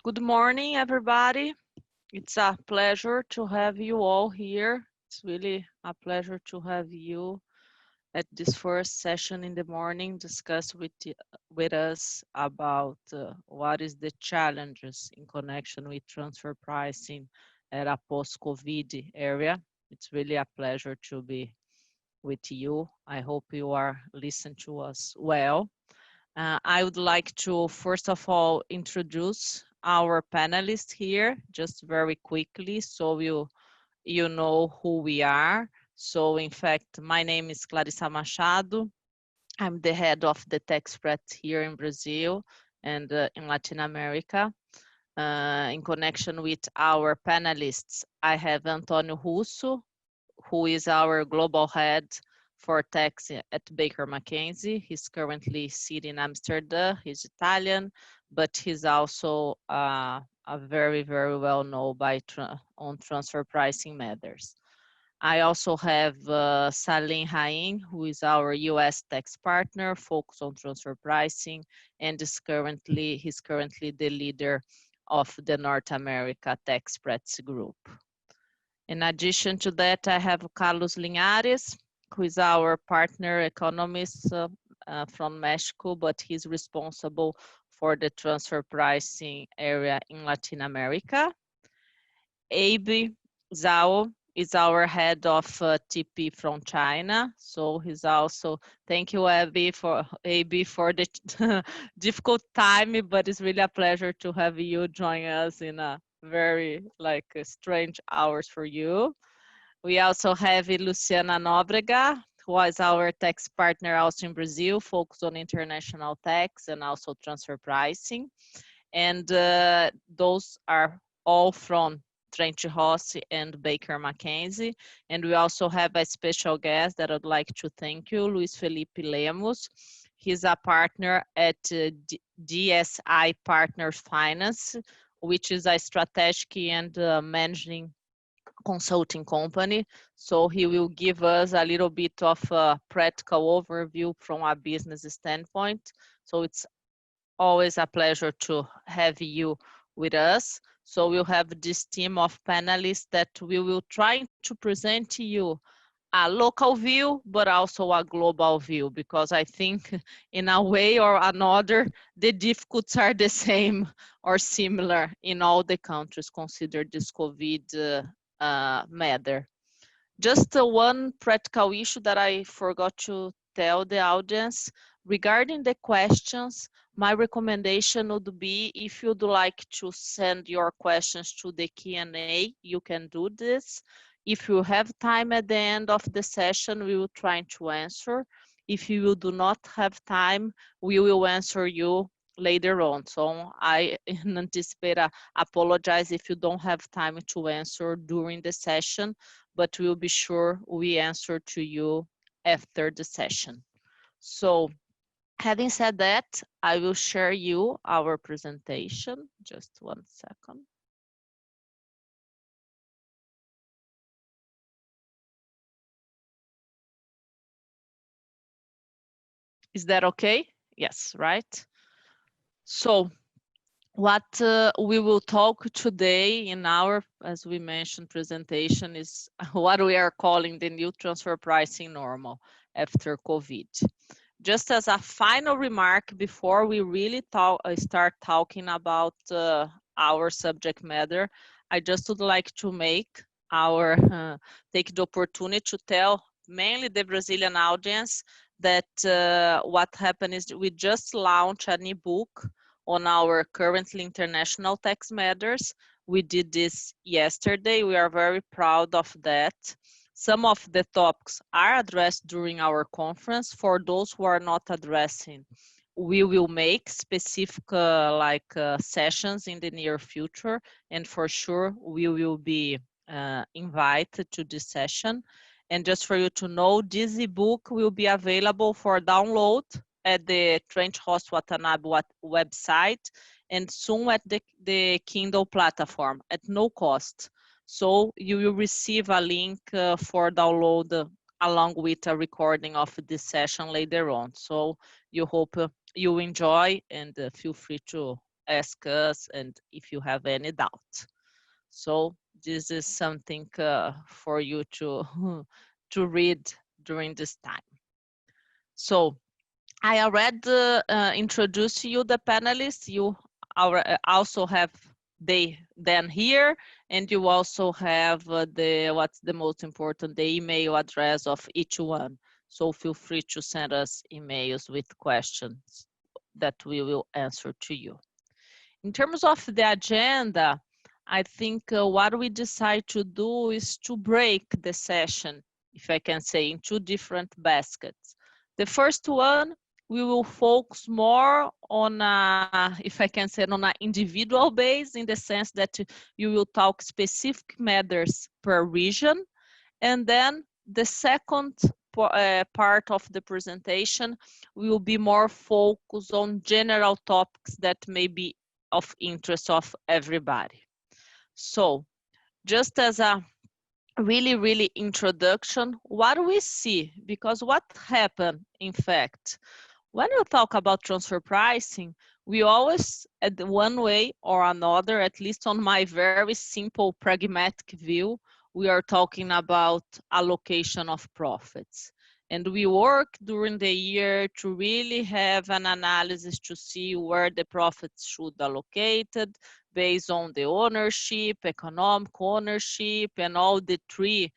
Good morning, everybody. It's a pleasure to have you all here. It's really a pleasure to have you at this first session in the morning, discuss with us about what is the challenges in connection with transfer pricing at a post-COVID area. It's really a pleasure to be with you. I hope you are listening to us well. I would like to, first of all, introduce our panelists here, just very quickly, so you know who we are. So, in fact, my name is Clarissa Machado. I'm the head of the tax spread here in Brazil and in Latin America. In connection with our panelists, I have Antonio Russo, who is our global head for tax at Baker McKenzie. He's currently sitting in Amsterdam. He's Italian, but he's also a very, very well known on transfer pricing matters. I also have Salim Hain, who is our US tax partner, focused on transfer pricing, and he's currently the leader of the North America tax spreads group. In addition to that, I have Carlos Linhares, who is our partner economist from Mexico, but he's responsible for the transfer pricing area in Latin America. Abe Zhao is our head of TP from China. So he's also, thank you, Abe, for the difficult time, but it's really a pleasure to have you join us in a very strange hours for you. We also have Luciana Nóbrega, who is our tax partner also in Brazil, focused on international tax and also transfer pricing. And those are all from Trent Rossi and Baker McKenzie. And we also have a special guest that I'd like to thank you, Luis Felipe Lemos. He's a partner at DSI Partners Finance, which is a strategic and managing consulting company. So he will give us a little bit of a practical overview from a business standpoint. So it's always a pleasure to have you with us. So we'll have this team of panelists that we will try to present to you a local view, but also a global view, because I think in a way or another, the difficulties are the same or similar in all the countries considered this COVID matter. Just one practical issue that I forgot to tell the audience. Regarding the questions, my recommendation would be if you'd like to send your questions to the Q&A, you can do this. If you have time at the end of the session, we will try to answer. If you do not have time, we will answer you later on. So I anticipate, apologize if you don't have time to answer during the session, but we'll be sure we answer to you after the session. So having said that, I will share you our presentation. Just 1 second. Is that okay? Yes, right? So what we will talk today in our, as we mentioned, presentation is what we are calling the new transfer pricing normal after COVID. Just as a final remark before we really start talking about our subject matter, I just would like to take the opportunity to tell mainly the Brazilian audience that what happened is we just launched an ebook on our currently international tax matters. We did this yesterday. We are very proud of that. Some of the topics are addressed during our conference. For those who are not addressing, we will make specific sessions in the near future, and for sure we will be invited to this session. And just for you to know, this ebook will be available for download at the Trent Ross Watanabe website and soon at the Kindle platform at no cost. So you will receive a link for download along with a recording of this session later on. So you hope you enjoy and feel free to ask us and if you have any doubt. So this is something for you to, to read during this time. So I already introduced you the panelists. You also have them here, and you also have what's the most important, the email address of each one. So feel free to send us emails with questions that we will answer to you. In terms of the agenda, I think what we decide to do is to break the session, if I can say, in two different baskets. The first one, we will focus more on, if I can say, on an individual base, in the sense that you will talk specific matters per region. And then the second part of the presentation will be more focused on general topics that may be of interest of everybody. So just as a really introduction, what do we see? Because what happened, in fact, when you talk about transfer pricing, we always, at one way or another, at least on my very simple pragmatic view, we are talking about allocation of profits. And we work during the year to really have an analysis to see where the profits should be allocated based on the ownership, economic ownership, and all the three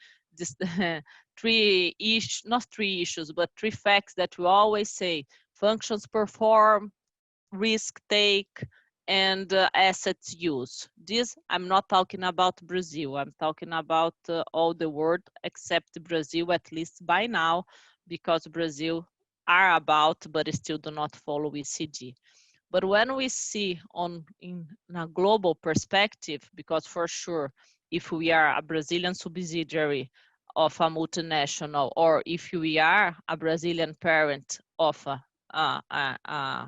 not three issues, but three facts that we always say: functions perform, risk take, and assets use. This, I'm not talking about Brazil. I'm talking about all the world except Brazil, at least by now, because Brazil are about, but still do not follow ECG. But when we see in a global perspective, because for sure, if we are a Brazilian subsidiary of a multinational, or if we are a Brazilian parent of a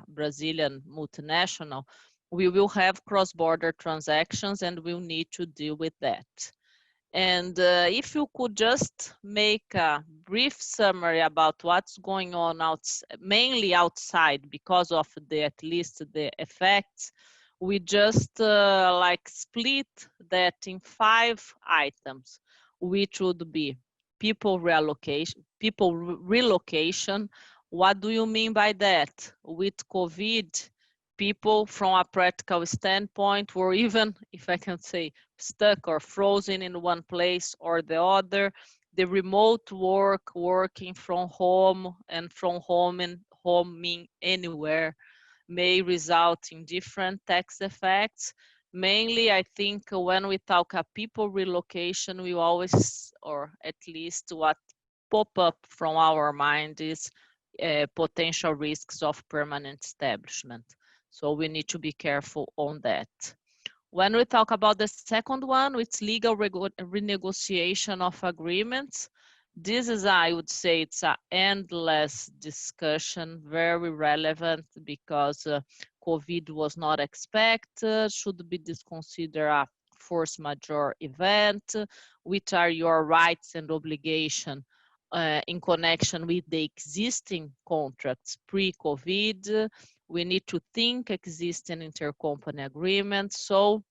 Brazilian multinational, we will have cross-border transactions and we'll need to deal with that. And if you could just make a brief summary about what's going on mainly outside, because of at least the effects, we just like split that in 5 items, which would be people relocation. What do you mean by that? With COVID, people from a practical standpoint were, even, if I can say, stuck or frozen in one place or the other. The remote work, working from home, and from home and home mean anywhere, may result in different tax effects. Mainly, I think when we talk about people relocation, we always, or at least what pop up from our mind is potential risks of permanent establishment. So we need to be careful on that. When we talk about the second one, it's legal renegotiation of agreements. This is, I would say, it's an endless discussion, very relevant, because COVID was not expected, should be considered a force majeure event, which are your rights and obligations in connection with the existing contracts pre-COVID. We need to think existing intercompany agreements. So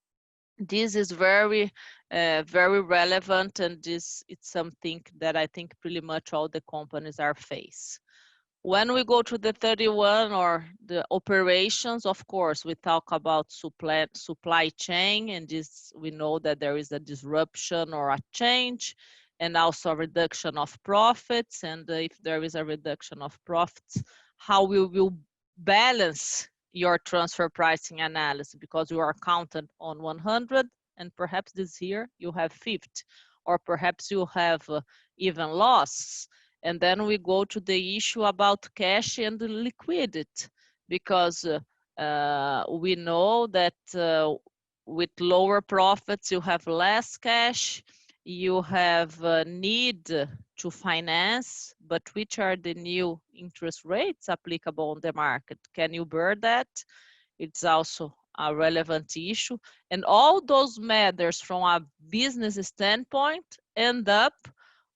this is very relevant, and it's something that I think pretty much all the companies are facing. When we go to the 31, or the operations, of course, we talk about supply chain, and this, we know that there is a disruption or a change, and also a reduction of profits. And if there is a reduction of profits, how we will balance your transfer pricing analysis, because you are counted on 100, and perhaps this year you have 50, or perhaps you have even loss. And then we go to the issue about cash and liquidity, because we know that with lower profits, you have less cash, you have a need to finance, but which are the new interest rates applicable on the market? Can you bear that? It's also a relevant issue. And all those matters from a business standpoint end up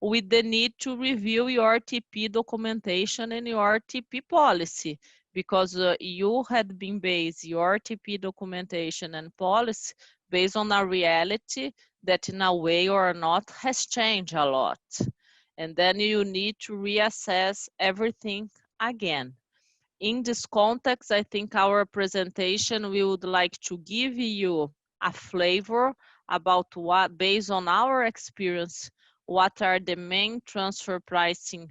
with the need to review your TP documentation and your TP policy, because you had been based your TP documentation and policy based on a reality that in a way or not has changed a lot. And then you need to reassess everything again. In this context, I think our presentation, we would like to give you a flavor about what, based on our experience, what are the main transfer pricing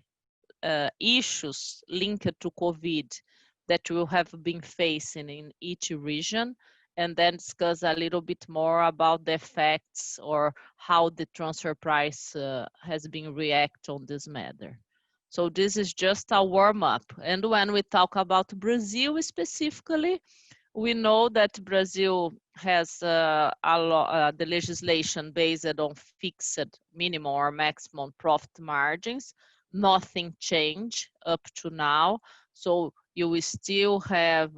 issues linked to COVID that we have been facing in each region, and then discuss a little bit more about the effects or how the transfer price has been react on this matter. So this is just a warm up. And when we talk about Brazil specifically, we know that Brazil has the legislation based on fixed minimum or maximum profit margins. Nothing changed up to now. So you will still have,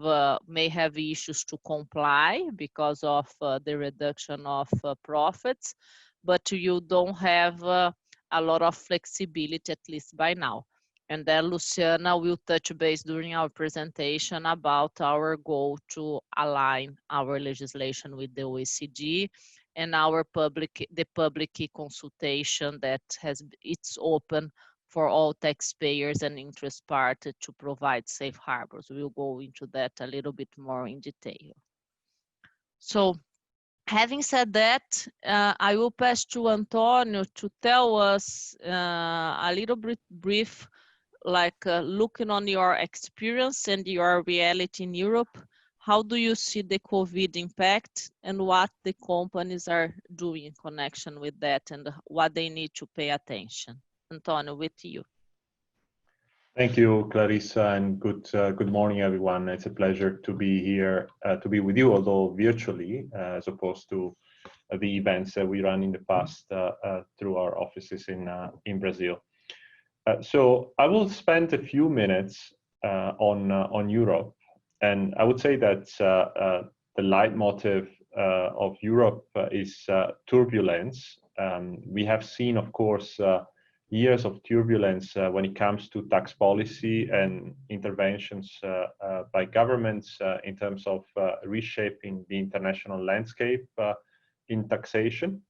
may have issues to comply because of the reduction of profits, but you don't have a lot of flexibility, at least by now. And then Luciana will touch base during our presentation about our goal to align our legislation with the OECD and our the public consultation that it's open for all taxpayers and interest parties to provide safe harbors. We'll go into that a little bit more in detail. So having said that, I will pass to Antonio to tell us a little bit brief, like looking on your experience and your reality in Europe, how do you see the COVID impact and what the companies are doing in connection with that and what they need to pay attention? Antonio, with you. Thank you, Clarissa, and good morning, everyone. It's a pleasure to be here, to be with you, although virtually, as opposed to the events that we ran in the past through our offices in Brazil. So I will spend a few minutes on Europe, and I would say that the leitmotif of Europe is turbulence. We have seen, of course, years of turbulence when it comes to tax policy and interventions by governments in terms of reshaping the international landscape in taxation.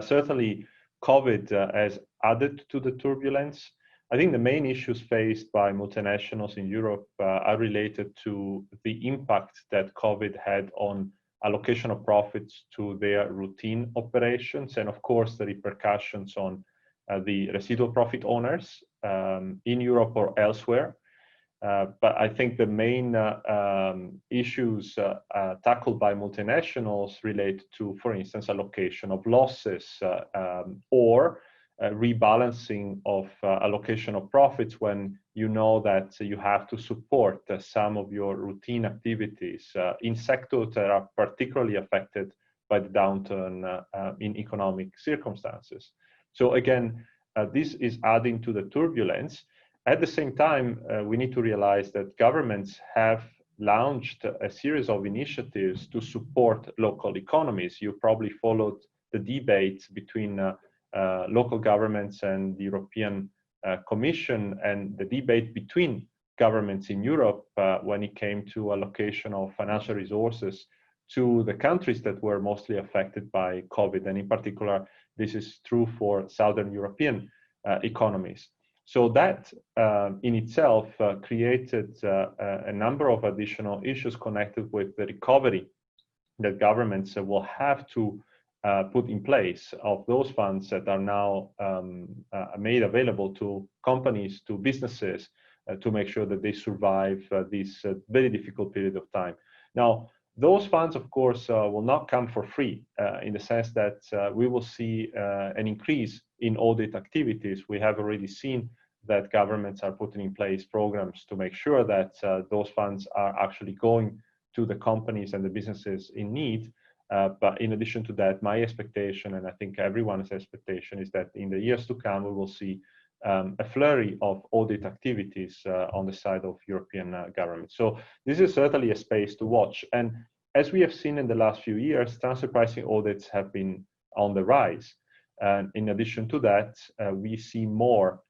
Certainly, COVID has added to the turbulence. I think the main issues faced by multinationals in Europe are related to the impact that COVID had on allocation of profits to their routine operations, and of course the repercussions on the residual profit owners in Europe or elsewhere. But I think the main issues tackled by multinationals relate to, for instance, allocation of losses or rebalancing of allocation of profits when you know that you have to support some of your routine activities in sectors that are particularly affected by the downturn in economic circumstances. So again, this is adding to the turbulence. At the same time, we need to realize that governments have launched a series of initiatives to support local economies. You probably followed the debate between local governments and the European Commission and the debate between governments in Europe when it came to allocation of financial resources to the countries that were mostly affected by COVID. And in particular, this is true for Southern European economies. So that in itself created a number of additional issues connected with the recovery that governments will have to put in place of those funds that are now made available to companies, to businesses, to make sure that they survive this very difficult period of time. Now, those funds, of course, will not come for free in the sense that we will see an increase in audit activities. We have already seen that governments are putting in place programs to make sure that those funds are actually going to the companies and the businesses in need. But in addition to that, my expectation, and I think everyone's expectation, is that in the years to come, we will see a flurry of audit activities on the side of European governments. So this is certainly a space to watch. And as we have seen in the last few years, transfer pricing audits have been on the rise. And in addition to that, we see more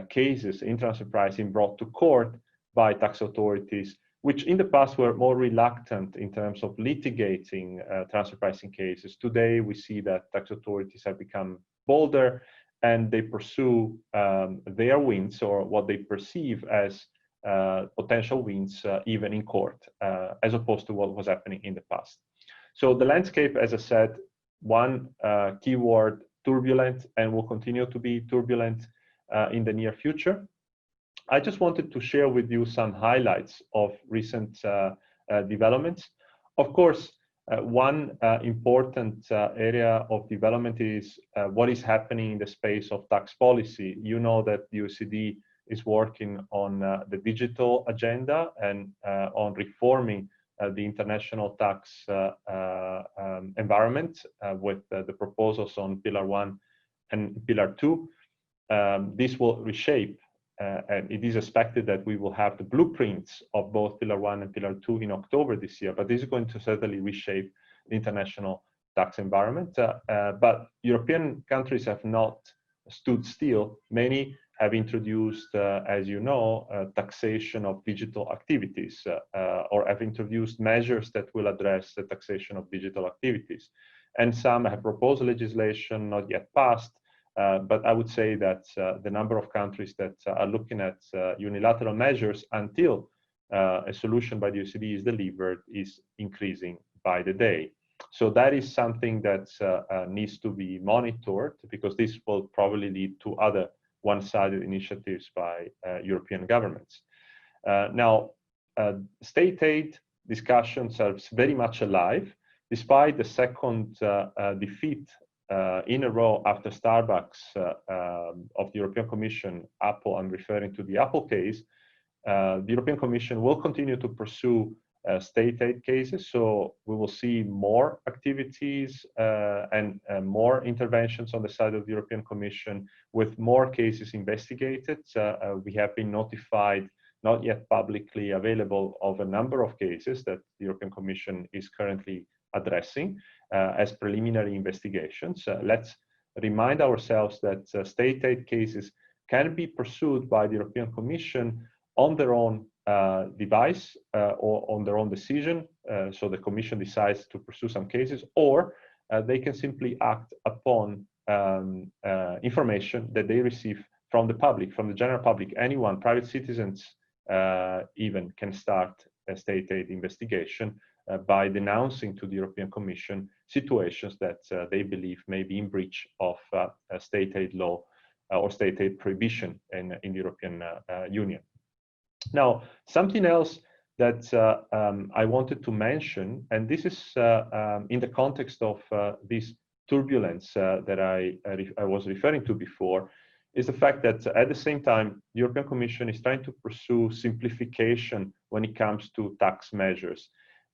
cases in transfer pricing brought to court by tax authorities, which in the past were more reluctant in terms of litigating transfer pricing cases. Today, we see that tax authorities have become bolder and they pursue their wins, or what they perceive as potential wins, even in court, as opposed to what was happening in the past. So the landscape, as I said, one keyword, turbulent, and will continue to be turbulent in the near future. I just wanted to share with you some highlights of recent developments. Of course, one important area of development is what is happening in the space of tax policy. You know that the OECD is working on the digital agenda and on reforming the international tax environment with the proposals on Pillar 1 and Pillar 2. This will reshape, and it is expected that we will have the blueprints of both Pillar 1 and Pillar 2 in October this year, but this is going to certainly reshape the international tax environment. But European countries have not stood still. Many have introduced, as you know, taxation of digital activities, or have introduced measures that will address the taxation of digital activities. And some have proposed legislation not yet passed, but I would say that the number of countries that are looking at unilateral measures until a solution by the OECD is delivered is increasing by the day. So that is something that needs to be monitored, because this will probably lead to other one-sided initiatives by European governments. Now, state aid discussions are very much alive, despite the second defeat in a row after Starbucks of the European Commission, Apple. I'm referring to the Apple case. The European Commission will continue to pursue state aid cases, so we will see more activities and more interventions on the side of the European Commission, with more cases investigated. We have been notified, not yet publicly available, of a number of cases that the European Commission is currently addressing as preliminary investigations. Let's remind ourselves that state aid cases can be pursued by the European Commission on their own device or on their own decision. So the Commission decides to pursue some cases, or they can simply act upon information that they receive from the public, from the general public. Anyone, private citizens even, can start a state aid investigation by denouncing to the European Commission situations that they believe may be in breach of state aid law or state aid prohibition in the European Union. Now, something else that I wanted to mention, and this is in the context of this turbulence that I was referring to before, is the fact that at the same time, the European Commission is trying to pursue simplification when it comes to tax measures.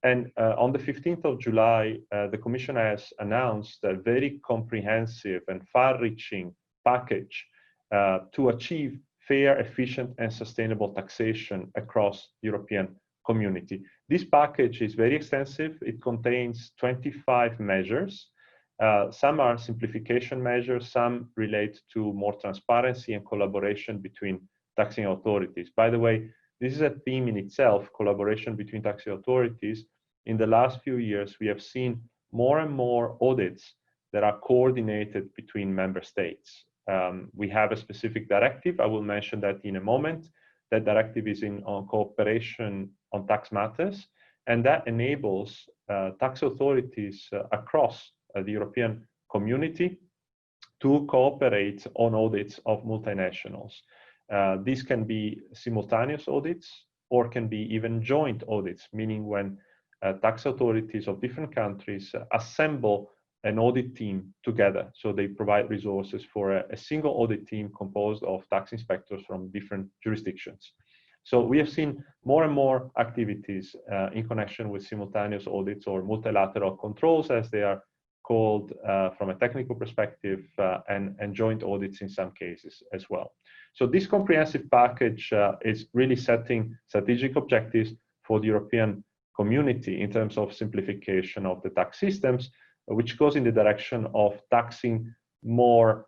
And on the 15th of July, the Commission has announced a very comprehensive and far-reaching package to achieve fair, efficient, and sustainable taxation across the European community. This package is very extensive. It contains 25 measures. Some are simplification measures, some relate to more transparency and collaboration between taxing authorities. By the way, this is a theme in itself, collaboration between taxing authorities. In the last few years, we have seen more and more audits that are coordinated between member states. We have a specific directive. I will mention that in a moment. That directive is on cooperation on tax matters, and that enables tax authorities across the European community to cooperate on audits of multinationals. These can be simultaneous audits, or can be even joint audits, meaning when tax authorities of different countries assemble an audit team together. So they provide resources for a single audit team composed of tax inspectors from different jurisdictions. So we have seen more and more activities in connection with simultaneous audits, or multilateral controls, as they are called from a technical perspective, and joint audits in some cases as well. So this comprehensive package is really setting strategic objectives for the European community in terms of simplification of the tax systems, which goes in the direction of taxing more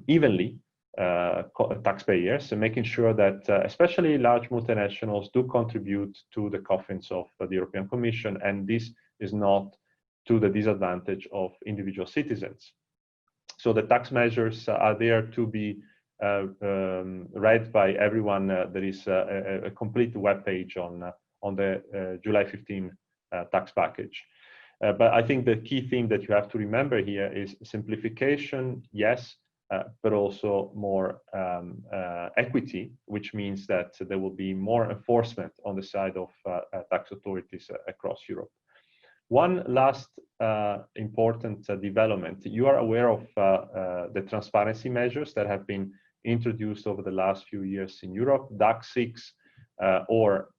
evenly taxpayers, and making sure that especially large multinationals do contribute to the coffins of the European Commission, and this is not to the disadvantage of individual citizens. So the tax measures are there to be read by everyone. There is a complete web page on the July 15 tax package. But I think the key thing that you have to remember here is simplification, yes, but also more equity, which means that there will be more enforcement on the side of tax authorities across Europe. One last important development. You are aware of the transparency measures that have been introduced over the last few years in Europe, DAC 6, or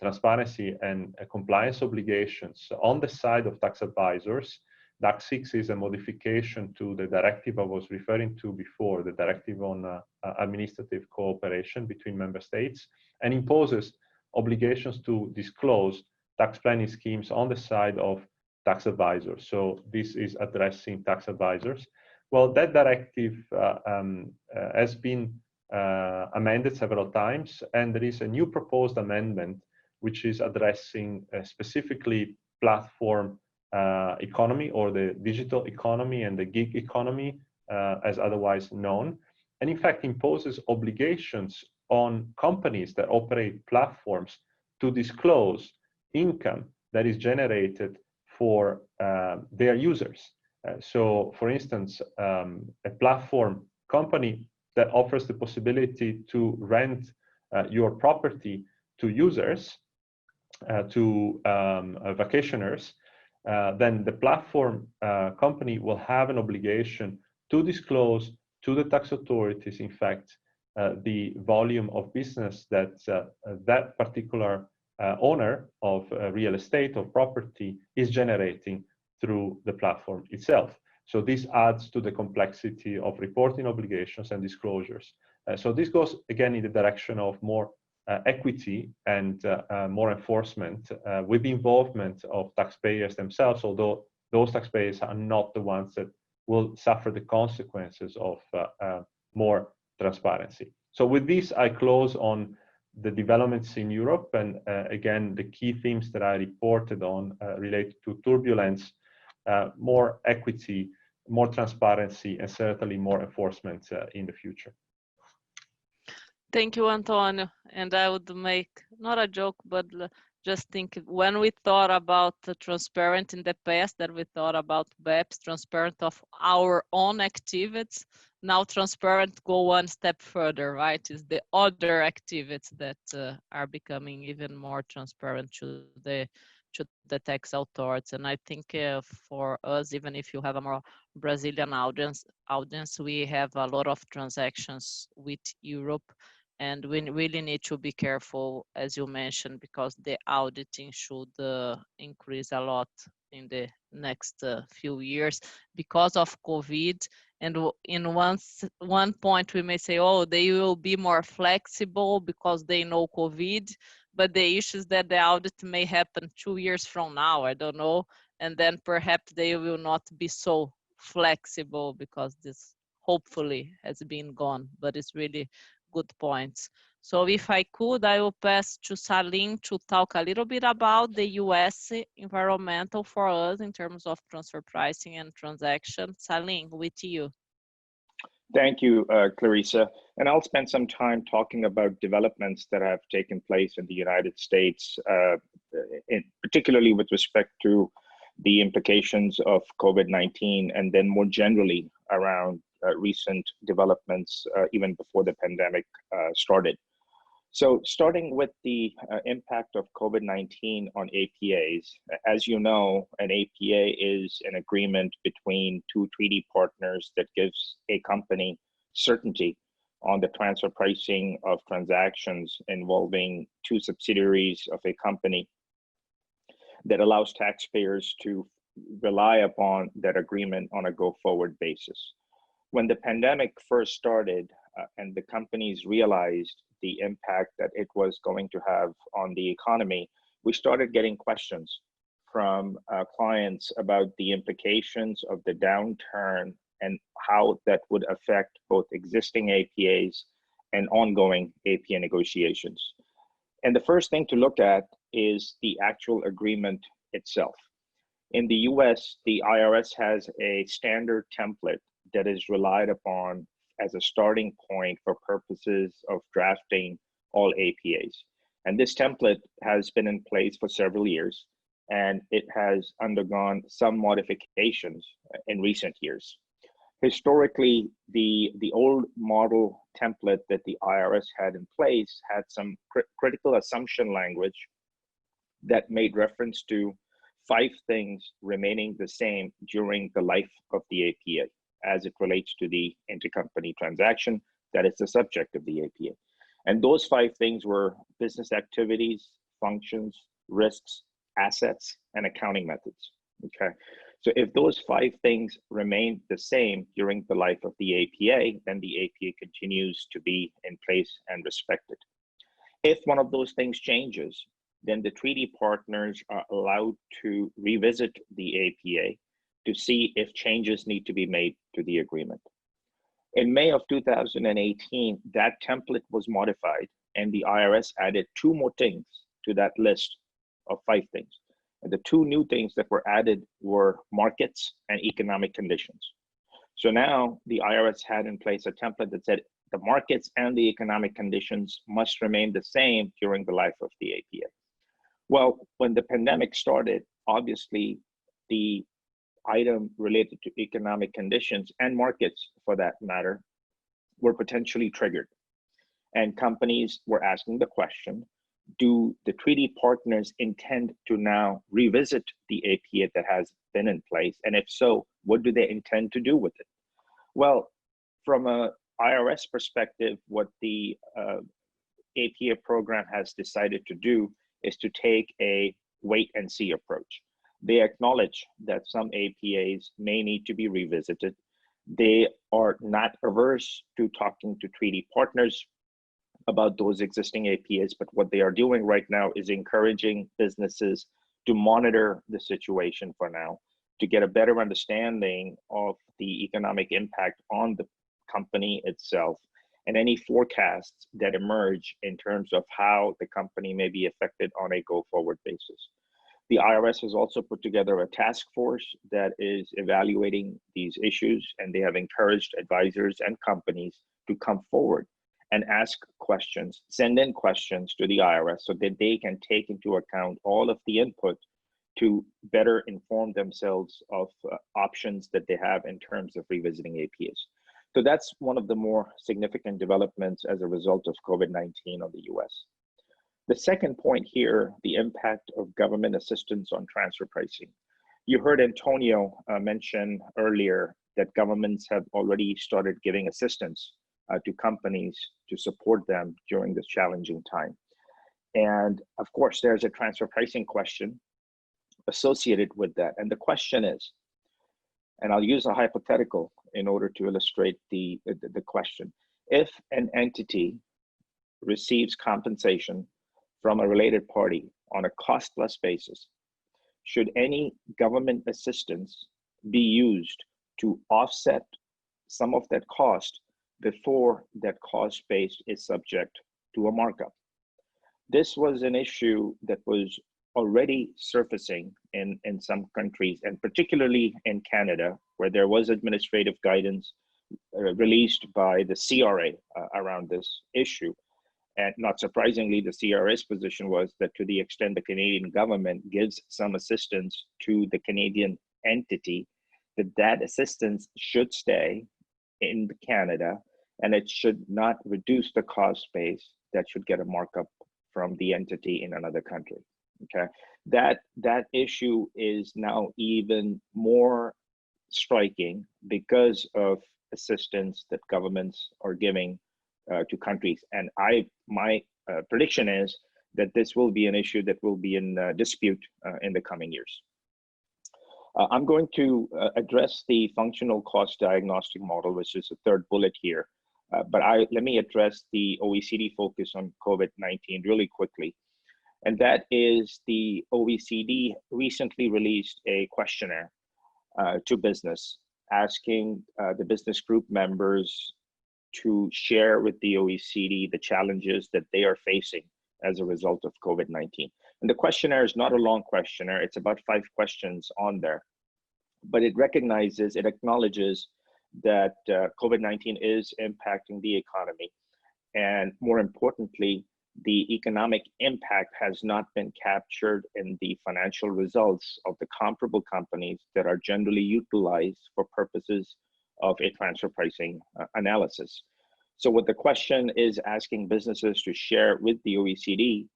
transparency and compliance obligations on the side of tax advisors. DAC 6 is a modification to the directive I was referring to before, the directive on administrative cooperation between member states, and imposes obligations to disclose tax planning schemes on the side of tax advisors. So this is addressing tax advisors. Well, that directive has been amended several times, and there is a new proposed amendment which is addressing specifically platform economy, or the digital economy and the gig economy as otherwise known, and in fact imposes obligations on companies that operate platforms to disclose income that is generated for their users. So for instance, a platform company that offers the possibility to rent your property to users, to vacationers, then the platform company will have an obligation to disclose to the tax authorities, in fact, the volume of business that that particular owner of real estate or property is generating through the platform itself. So this adds to the complexity of reporting obligations and disclosures. So this goes again in the direction of more equity and more enforcement with the involvement of taxpayers themselves, although those taxpayers are not the ones that will suffer the consequences of more transparency. So with this, I close on the developments in Europe, and again, the key themes that I reported on related to turbulence, more equity, more transparency, and certainly more enforcement in the future. Thank you, Antonio. And I would make, not a joke, but just think, when we thought about the transparent in the past, that we thought about BEPS, transparent of our own activities. Now transparent go one step further, right? Is the other activities that are becoming even more transparent to the tax authorities. And I think for us, even if you have a more Brazilian audience, we have a lot of transactions with Europe, and we really need to be careful, as you mentioned, because the auditing should increase a lot in the next few years because of COVID. And in one point we may say, oh, they will be more flexible because they know COVID, but the issue is that the audit may happen 2 years from now, I don't know, and then perhaps they will not be so flexible because this hopefully has been gone, but it's really good points. So if I could, I will pass to Salim to talk a little bit about the US environmental for us in terms of transfer pricing and transaction. Salim, with you. Thank you, Clarissa. And I'll spend some time talking about developments that have taken place in the United States, particularly with respect to the implications of COVID-19, and then more generally around recent developments even before the pandemic started. So starting with the impact of COVID-19 on APAs, as you know, an APA is an agreement between two treaty partners that gives a company certainty on the transfer pricing of transactions involving two subsidiaries of a company, that allows taxpayers to rely upon that agreement on a go-forward basis. When the pandemic first started and the companies realized the impact that it was going to have on the economy, we started getting questions from clients about the implications of the downturn and how that would affect both existing APAs and ongoing APA negotiations. And the first thing to look at is the actual agreement itself. In the US, the IRS has a standard template that is relied upon as a starting point for purposes of drafting all APAs. And this template has been in place for several years, and it has undergone some modifications in recent years. Historically, the old model template that the IRS had in place had some critical assumption language that made reference to 5 things remaining the same during the life of the APA as it relates to the intercompany transaction that is the subject of the APA. And those 5 things were business activities, functions, risks, assets, and accounting methods, okay? So if those 5 things remain the same during the life of the APA, then the APA continues to be in place and respected. If one of those things changes, then the treaty partners are allowed to revisit the APA to see if changes need to be made to the agreement. In May of 2018, that template was modified and the IRS added 2 more things to that list of 5 things. And the 2 new things that were added were markets and economic conditions. So now the IRS had in place a template that said the markets and the economic conditions must remain the same during the life of the APA. Well, when the pandemic started, obviously the item related to economic conditions and markets, for that matter, were potentially triggered. And companies were asking the question, do the treaty partners intend to now revisit the APA that has been in place? And if so, what do they intend to do with it? Well, from a IRS perspective, what the APA program has decided to do is to take a wait and see approach. They acknowledge that some APAs may need to be revisited. They are not averse to talking to treaty partners about those existing APAs, but what they are doing right now is encouraging businesses to monitor the situation for now, to get a better understanding of the economic impact on the company itself and any forecasts that emerge in terms of how the company may be affected on a go-forward basis. The IRS has also put together a task force that is evaluating these issues, and they have encouraged advisors and companies to come forward and ask questions, send in questions to the IRS so that they can take into account all of the input to better inform themselves of options that they have in terms of revisiting APAs. So that's one of the more significant developments as a result of COVID-19 on the US. The second point here, the impact of government assistance on transfer pricing. You heard Antonio mention earlier that governments have already started giving assistance to companies to support them during this challenging time. And of course, there's a transfer pricing question associated with that. And the question is, and I'll use a hypothetical in order to illustrate the question. If an entity receives compensation from a related party on a cost-plus basis, should any government assistance be used to offset some of that cost before that cost base is subject to a markup? This was an issue that was already surfacing in some countries, and particularly in Canada, where there was administrative guidance released by the CRA around this issue. And not surprisingly, the CRA's position was that to the extent the Canadian government gives some assistance to the Canadian entity, that assistance should stay in Canada, and it should not reduce the cost base that should get a markup from the entity in another country. Okay, that issue is now even more striking because of assistance that governments are giving to countries. And my prediction is that this will be an issue that will be in dispute in the coming years. I'm going to address the functional cost diagnostic model, which is the third bullet here. But let me address the OECD focus on COVID-19 really quickly. And that is the OECD recently released a questionnaire to business asking the business group members to share with the OECD the challenges that they are facing as a result of COVID-19. And the questionnaire is not a long questionnaire, it's about 5 questions on there, but it recognizes, it acknowledges that COVID-19 is impacting the economy. And more importantly, the economic impact has not been captured in the financial results of the comparable companies that are generally utilized for purposes of a transfer pricing analysis. So what the question is asking businesses to share with the OECD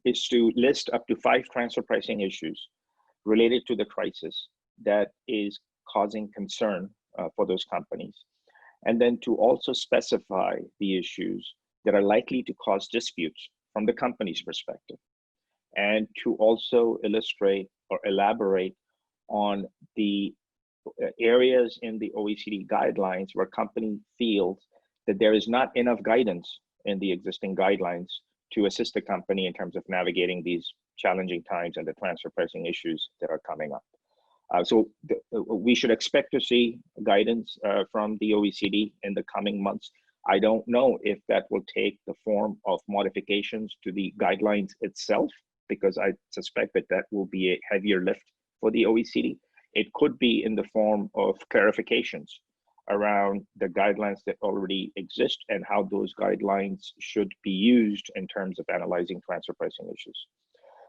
is to list up to 5 transfer pricing issues related to the crisis that is causing concern for those companies. And then to also specify the issues that are likely to cause disputes from the company's perspective, and to also illustrate or elaborate on the areas in the OECD guidelines where company feels that there is not enough guidance in the existing guidelines to assist the company in terms of navigating these challenging times and the transfer pricing issues that are coming up. We should expect to see guidance from the OECD in the coming months. I don't know if that will take the form of modifications to the guidelines itself, because I suspect that that will be a heavier lift for the OECD. It could be in the form of clarifications around the guidelines that already exist and how those guidelines should be used in terms of analyzing transfer pricing issues.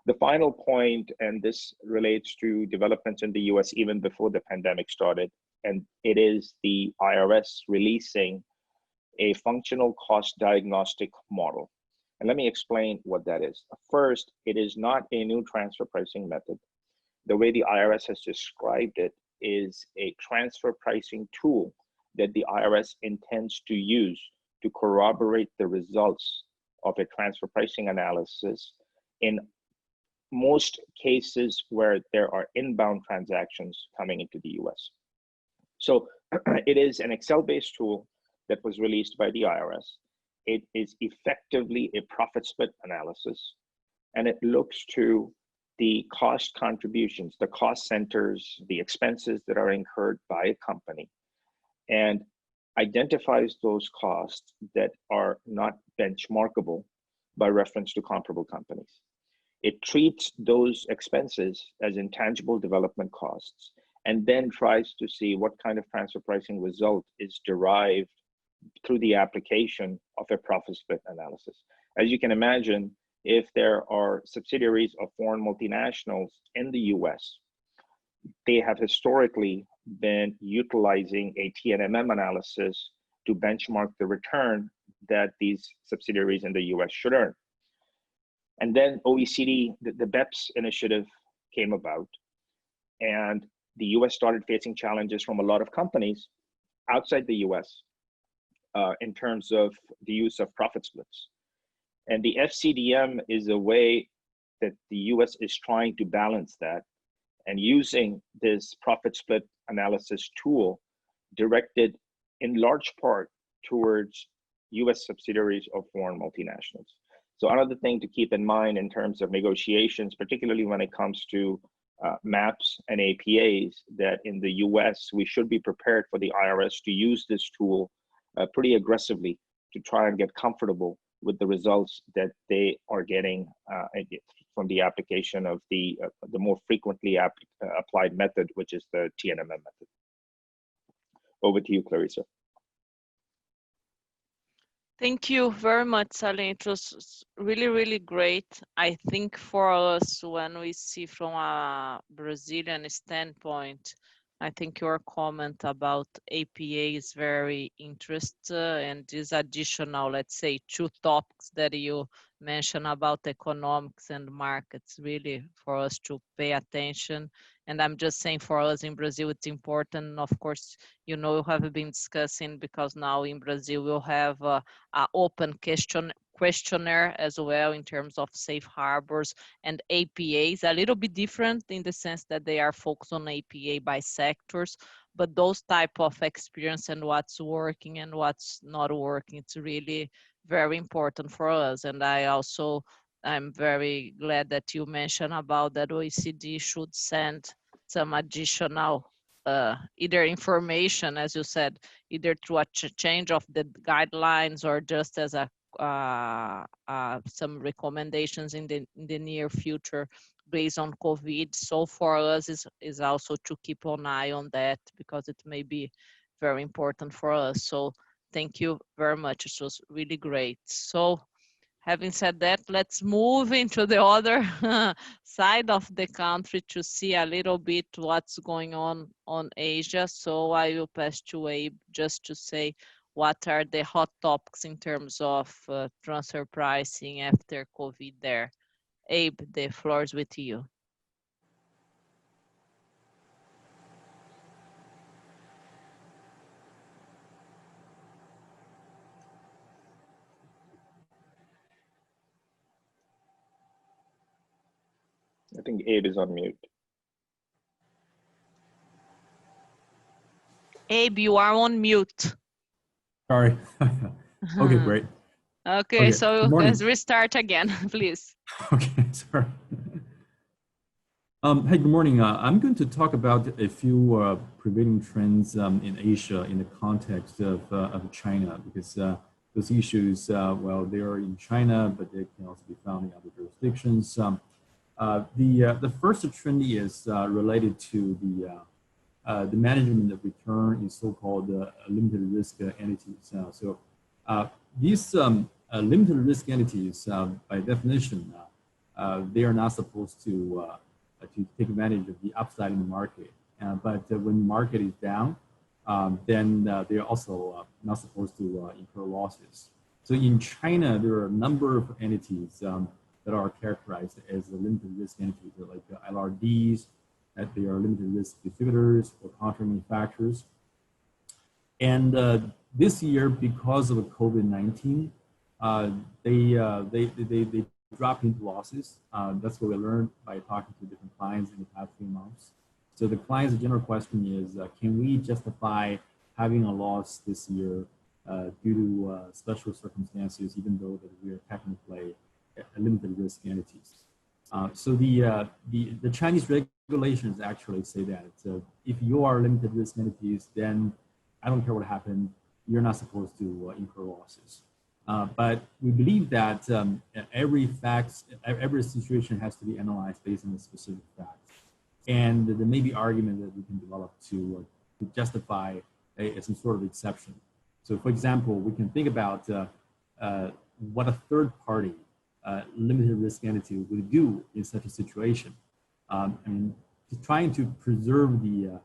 The final point, and this relates to developments in the US even before the pandemic started, and it is the IRS releasing a functional cost diagnostic model. And let me explain what that is. First, it is not a new transfer pricing method. The way the IRS has described it is a transfer pricing tool that the IRS intends to use to corroborate the results of a transfer pricing analysis in most cases where there are inbound transactions coming into the US. So it is an Excel-based tool that was released by the IRS. It is effectively a profit split analysis, and it looks to the cost contributions, the cost centers, the expenses that are incurred by a company, and identifies those costs that are not benchmarkable by reference to comparable companies. It treats those expenses as intangible development costs, and then tries to see what kind of transfer pricing result is derived through the application of a profit split analysis. As you can imagine, if there are subsidiaries of foreign multinationals in the US, they have historically been utilizing a TNMM analysis to benchmark the return that these subsidiaries in the US should earn. And then OECD, the BEPS initiative came about, and the US started facing challenges from a lot of companies outside the US in terms of the use of profit splits. And the FCDM is a way that the US is trying to balance that, and using this profit split analysis tool directed in large part towards US subsidiaries of foreign multinationals. So another thing to keep in mind in terms of negotiations, particularly when it comes to MAPs and APAs, that in the US, we should be prepared for the IRS to use this tool pretty aggressively to try and get comfortable with the results that they are getting from the application of the more frequently applied method, which is the TNMM method. Over to you, Clarissa. Thank you very much, Salim. It was really, really great. I think for us, when we see from a Brazilian standpoint, I think your comment about APA is very interesting, and this additional, let's say, 2 topics that you mentioned about economics and markets, really for us to pay attention. And I'm just saying for us in Brazil, it's important. Of course, you know, we have been discussing, because now in Brazil, we'll have an open questionnaire as well in terms of safe harbors, and APAs a little bit different in the sense that they are focused on APA by sectors, but those type of experience and what's working and what's not working, it's really very important for us. And I'm very glad that you mentioned about that OECD should send some additional either information, as you said, either through a change of the guidelines or just as a some recommendations in the near future based on COVID. So for us is also to keep an eye on that because it may be very important for us. So thank you very much. It was really great. So having said that, let's move into the other side of the country to see a little bit what's going on Asia. So I will pass to Abe just to say what are the hot topics in terms of transfer pricing after COVID there. Abe, the floor is with you. I think Abe is on mute. Abe, you are on mute. Sorry. Okay, great. Okay, so let's restart again, please. Okay, sorry. Hey, good morning. I'm going to talk about a few prevailing trends in Asia in the context of China, because those issues, well, they are in China, but they can also be found in other jurisdictions. The first trend is related to the management of return in so-called limited risk entities. These limited risk entities, by definition, they are not supposed to take advantage of the upside in the market. But when the market is down, then they're also not supposed to incur losses. So in China, there are a number of entities that are characterized as limited risk entities, like LRDs, that they are limited risk distributors or contract manufacturers. And this year, because of COVID-19, they dropped into losses. That's what we learned by talking to different clients in the past few months. So the client's general question is, can we justify having a loss this year due to special circumstances, even though that we are technically a limited risk entities? So the Chinese regulations actually say that if you are limited risk entities, then I don't care what happened, you're not supposed to incur losses. But we believe that every situation has to be analyzed based on the specific facts. And there may be argument that we can develop to justify some sort of exception. So for example, we can think about what a third party limited risk entity would do in such a situation. I mean, trying to preserve the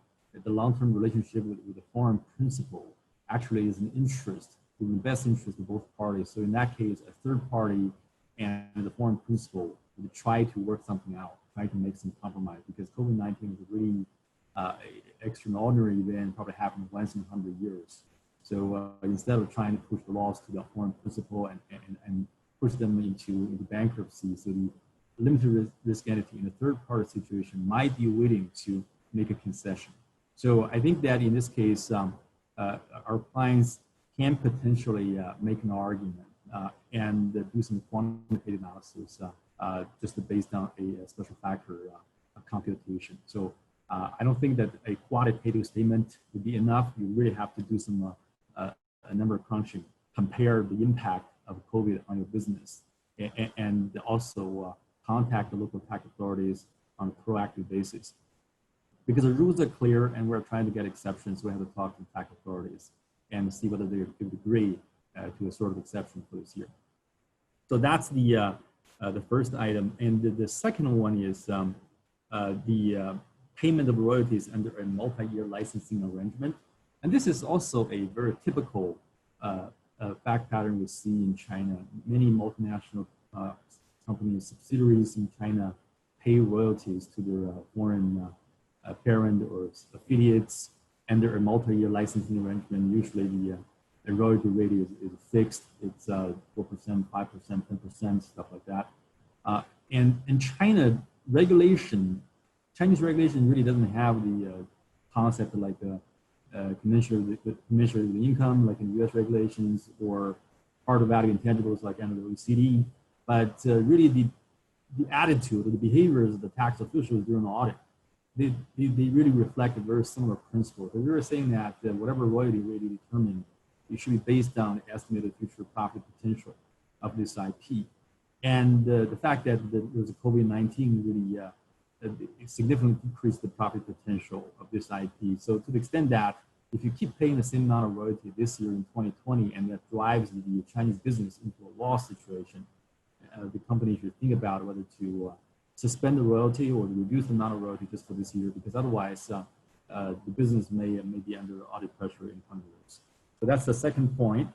long-term relationship with the foreign principal actually is an interest, in the best interest of both parties. So in that case, a third party and the foreign principal would try to work something out, try to make some compromise, because COVID-19 is a really extraordinary event, probably happened once in 100 years. So instead of trying to push the loss to the foreign principal and push them into bankruptcy, so the limited risk entity in a third party situation might be willing to make a concession. So I think that in this case, our clients can potentially make an argument and do some quantitative analysis just based on a special factor computation. So I don't think that a quantitative statement would be enough. You really have to do some a number of crunching, compare the impact of COVID on your business, and also contact the local tax authorities on a proactive basis. Because the rules are clear and we're trying to get exceptions, we have to talk to tax authorities and see whether they would agree to a sort of exception for this year. So that's the first item. And the second one is the payment of royalties under a multi-year licensing arrangement. And this is also a very typical fact pattern we see in China. Many multinational companies, subsidiaries in China pay royalties to their foreign parent or affiliates under a multi-year licensing arrangement. Usually the royalty rate is fixed. It's 4%, 5%, 10%, stuff like that. And China regulation, Chinese regulation really doesn't have the concept of like commensurate with the income, like in US regulations, or part of value intangibles like under the OECD. But really the attitude or the behaviors of the tax officials during the audit they really reflect a very similar principle. They were saying that whatever royalty rate you determine, it should be based on estimated future profit potential of this IP. And the fact that there was a COVID-19 really significantly decreased the profit potential of this IP. So to the extent that if you keep paying the same amount of royalty this year in 2020, and that drives the Chinese business into a loss situation, the company should think about whether to suspend the royalty or to reduce the amount of royalty just for this year, because otherwise the business may be under audit pressure in coming years. So that's the second point.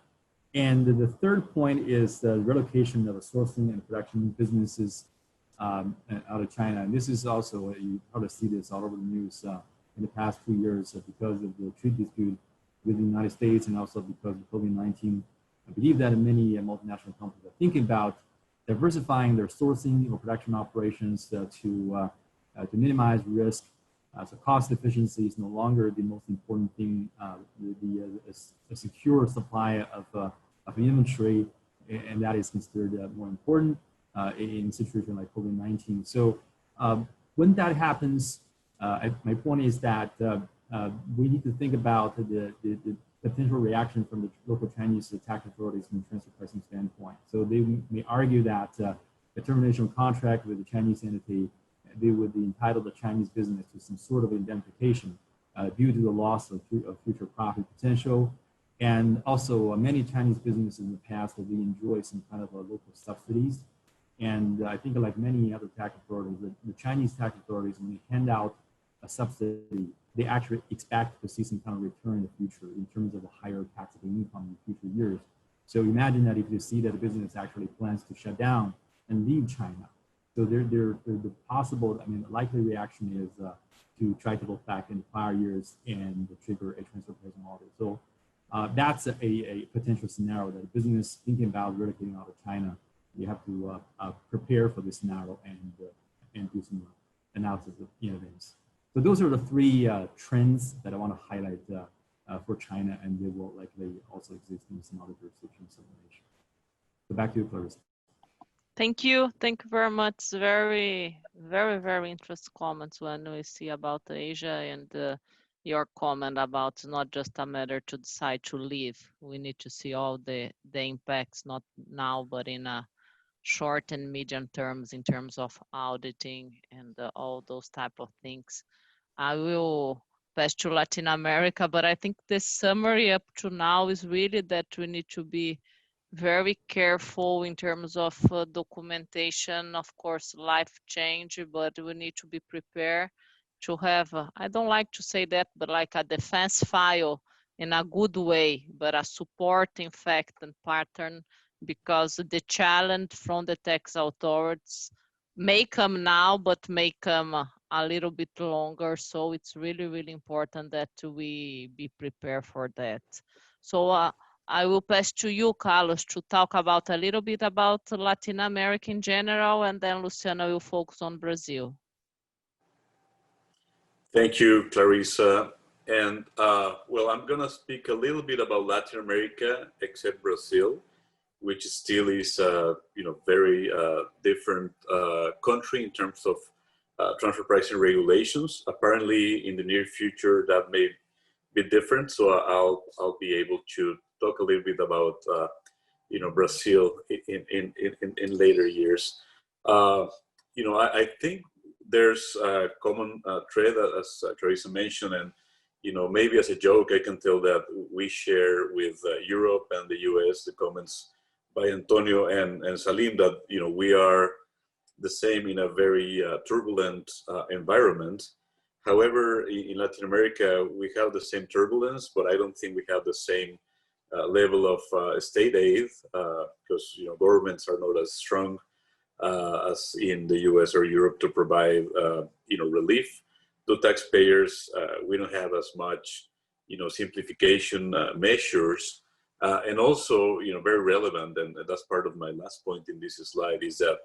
And the third point is the relocation of the sourcing and production businesses out of China. And this is also, you probably see this all over the news in the past 2 years because of the trade dispute with the United States, and also because of COVID-19. I believe that many multinational companies are thinking about diversifying their sourcing or production operations to minimize risk. So cost efficiency is no longer the most important thing. A secure supply of inventory, and that is considered more important in a situation like COVID-19. So when that happens, my point is that we need to think about the potential reaction from the local Chinese tax authorities from a transfer pricing standpoint. So they may argue that the termination of contract with the Chinese entity, they would entitle the Chinese business to some sort of indemnification due to the loss of future profit potential. And also many Chinese businesses in the past have enjoyed some kind of local subsidies. And I think like many other tax authorities, the Chinese tax authorities, when they hand out a subsidy, they actually expect to see some kind of return in the future in terms of a higher taxable income in future years. So imagine that if you see that a business actually plans to shut down and leave China. So the possible, I mean, the likely reaction is to try to look back in prior years and trigger a transfer pricing audit. So that's a potential scenario that a business thinking about relocating out of China, you have to prepare for this scenario and do some analysis in advance. So those are the three trends that I want to highlight for China, and they will likely also exist in some other jurisdictions of the nation. So back to you, Clarissa. Thank you. Thank you very much. Very, very, very interesting comments when we see about Asia, and your comment about not just a matter to decide to leave. We need to see all the impacts, not now, but in a short and medium terms in terms of auditing and all those type of things. I will pass to Latin America, but I think the summary up to now is really that we need to be very careful in terms of documentation. Of course, life change, but we need to be prepared to have, I don't like to say that, but like a defense file in a good way, but a supporting fact and pattern, because the challenge from the tax authorities may come now, but may come a little bit longer. So it's really, really important that we be prepared for that. So I will pass to you, Carlos, to talk about a little bit about Latin America in general, and then Luciana will focus on Brazil. Thank you, Clarissa. And well, I'm gonna speak a little bit about Latin America, except Brazil, which still is very different country in terms of transfer pricing regulations. Apparently, in the near future, that may be different. So I'll be able to talk a little bit about Brazil in later years. I think there's a common thread, as Clarissa mentioned, and maybe as a joke, I can tell that we share with Europe and the US the comments by Antonio and Salim that we are the same in a very turbulent environment. However, in Latin America, we have the same turbulence, but I don't think we have the same level of state aid because governments are not as strong as in the US or Europe to provide relief to taxpayers. We don't have as much simplification measures, and also very relevant, and that's part of my last point in this slide, is that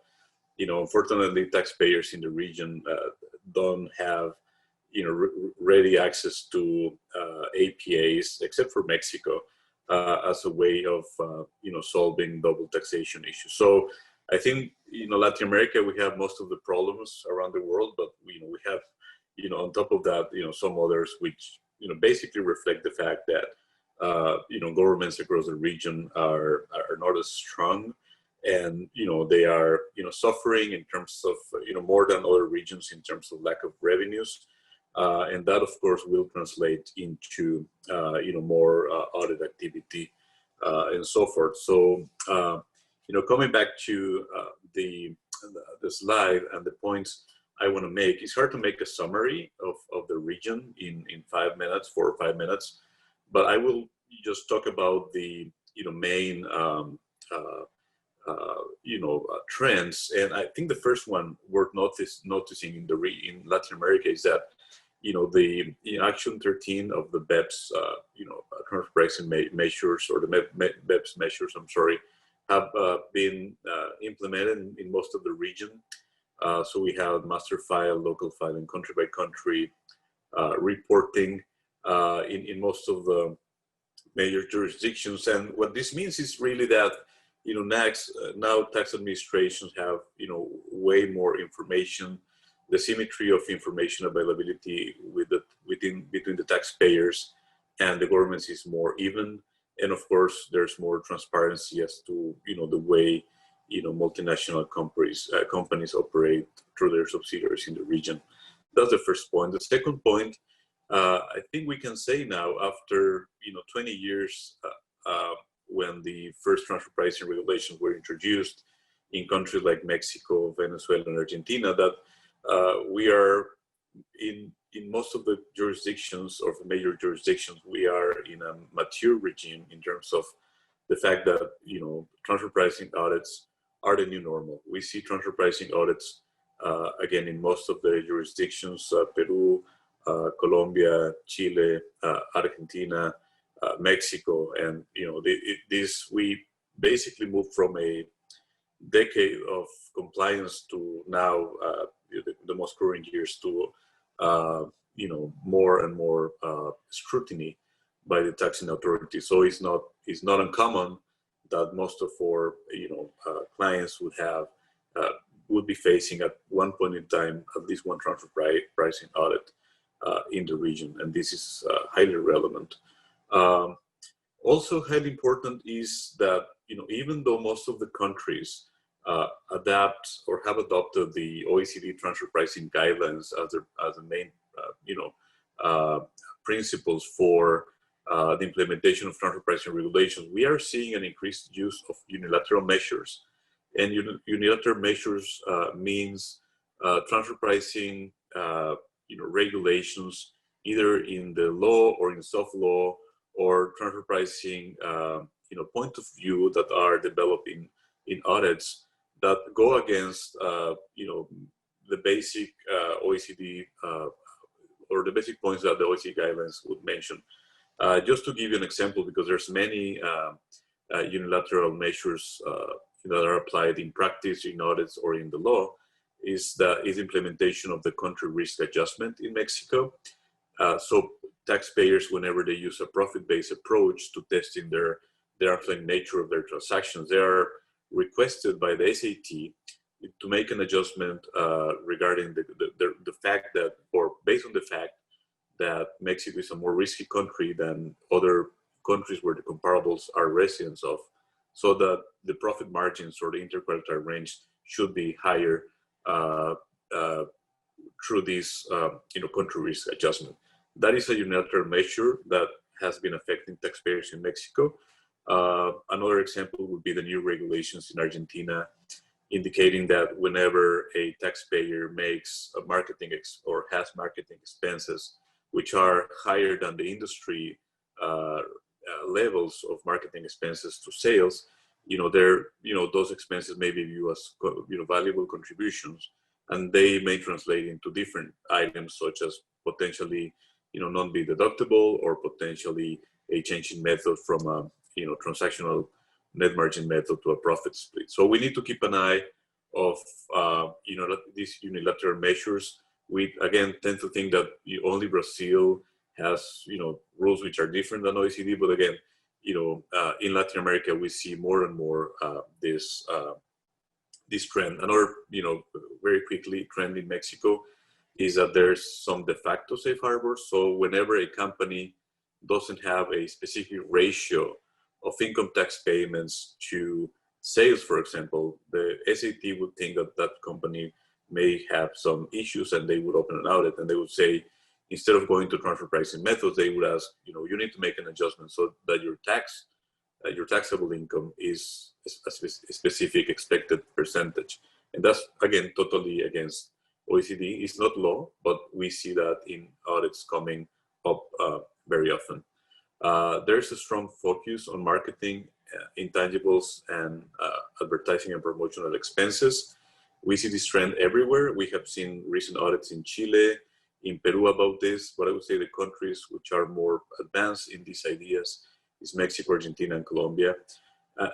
unfortunately taxpayers in the region don't have ready access to APAs, except for Mexico, as a way of solving double taxation issues. So I think Latin America, we have most of the problems around the world, but we have on top of that, some others which, basically reflect the fact that, governments across the region are not as strong, and, they are, suffering in terms of, more than other regions in terms of lack of revenues. And that, of course, will translate into, more audit activity and so forth. So, coming back to the slide and the points I want to make, it's hard to make a summary of the region in 5 minutes, 4 or 5 minutes, but I will just talk about the main trends. And I think the first one worth noticing in Latin America is that the Action 13 of the BEPS transfer pricing measures, or the BEPS measures, I'm sorry, have been implemented in most of the region. So we have master file, local file, and country by country reporting in most of the major jurisdictions. And what this means is really that now tax administrations have way more information. The symmetry of information availability between the taxpayers and the governments is more even, and of course there's more transparency as to the way multinational companies operate through their subsidiaries in the region. That's the first point. The second point, I think we can say now, after 20 years, when the first transfer pricing regulations were introduced in countries like Mexico, Venezuela, and Argentina, that we are in most of the jurisdictions, or the major jurisdictions, we are in a mature regime in terms of the fact that transfer pricing audits are the new normal. We see transfer pricing audits again in most of the jurisdictions: Peru, Colombia, Chile, Argentina, Mexico, and we basically moved from a decade of compliance to now the most current years to more and more scrutiny by the taxing authority. So it's not uncommon that most of our clients would be facing at one point in time at least one transfer pricing audit in the region, and this is highly relevant. Also highly important is that even though most of the countries adapt or have adopted the OECD transfer pricing guidelines as the main principles for the implementation of transfer pricing regulations, we are seeing an increased use of unilateral measures. And unilateral measures means transfer pricing regulations, either in the law or in soft law, or transfer pricing point of view that are developed in audits that go against the basic OECD or the basic points that the OECD guidelines would mention. Just to give you an example, because there's many unilateral measures that are applied in practice, in audits, or in the law, is implementation of the country risk adjustment in Mexico. So taxpayers, whenever they use a profit-based approach to testing the actual nature of their transactions, they are requested by the SAT to make an adjustment regarding the fact that, or based on the fact that Mexico is a more risky country than other countries where the comparables are residents of, so that the profit margins or the interquartile range should be higher through this country risk adjustment. That is a unilateral measure that has been affecting taxpayers in Mexico. Another example would be the new regulations in Argentina, indicating that whenever a taxpayer makes a marketing or has marketing expenses which are higher than the industry levels of marketing expenses to sales, those expenses may be viewed as valuable contributions, and they may translate into different items, such as potentially non-be deductible, or potentially a change in method from a transactional net margin method to a profit split. So we need to keep an eye of these unilateral measures. We again tend to think that only Brazil has rules which are different than OECD, but again, in Latin America we see more and more this trend. Another very quickly trend in Mexico is that there's some de facto safe harbor. So whenever a company doesn't have a specific ratio of income tax payments to sales, for example, the SAT would think that that company may have some issues, and they would open an audit, and they would say, instead of going to transfer pricing methods, they would ask, you need to make an adjustment so that your taxable income is a specific expected percentage. And that's, again, totally against OECD. It's not law, but we see that in audits coming up very often. There's a strong focus on marketing, intangibles, and advertising and promotional expenses. We see this trend everywhere. We have seen recent audits in Chile, in Peru about this, but I would say the countries which are more advanced in these ideas is Mexico, Argentina, and Colombia.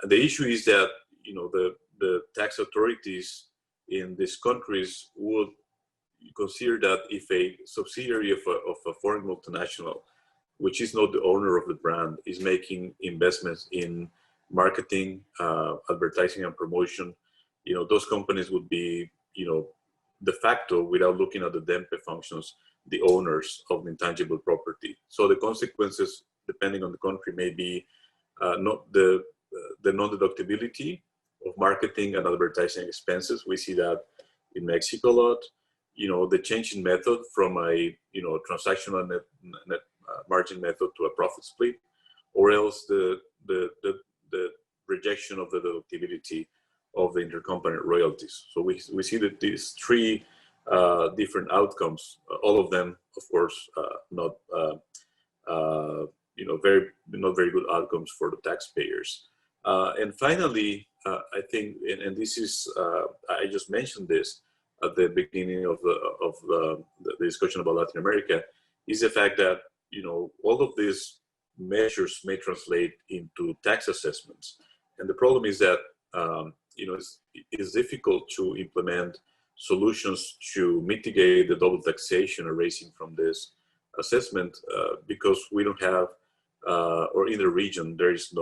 The issue is that the tax authorities in these countries would consider that if a subsidiary of a foreign multinational, which is not the owner of the brand, is making investments in marketing, advertising, and promotion, those companies would be, de facto, without looking at the DEMPE functions, the owners of the intangible property. So the consequences, depending on the country, may be not the non-deductibility of marketing and advertising expenses. We see that in Mexico a lot. The change in method from a transactional net margin method to a profit split, or else the rejection of the deductibility of the intercompany royalties. So we see that these three different outcomes, all of them, of course, not very good outcomes for the taxpayers. And finally, I think, and this is, I just mentioned this at the beginning of the discussion about Latin America, is the fact that all of these measures may translate into tax assessments, and the problem is that it's difficult to implement solutions to mitigate the double taxation arising from this assessment because we don't have, or in the region, there is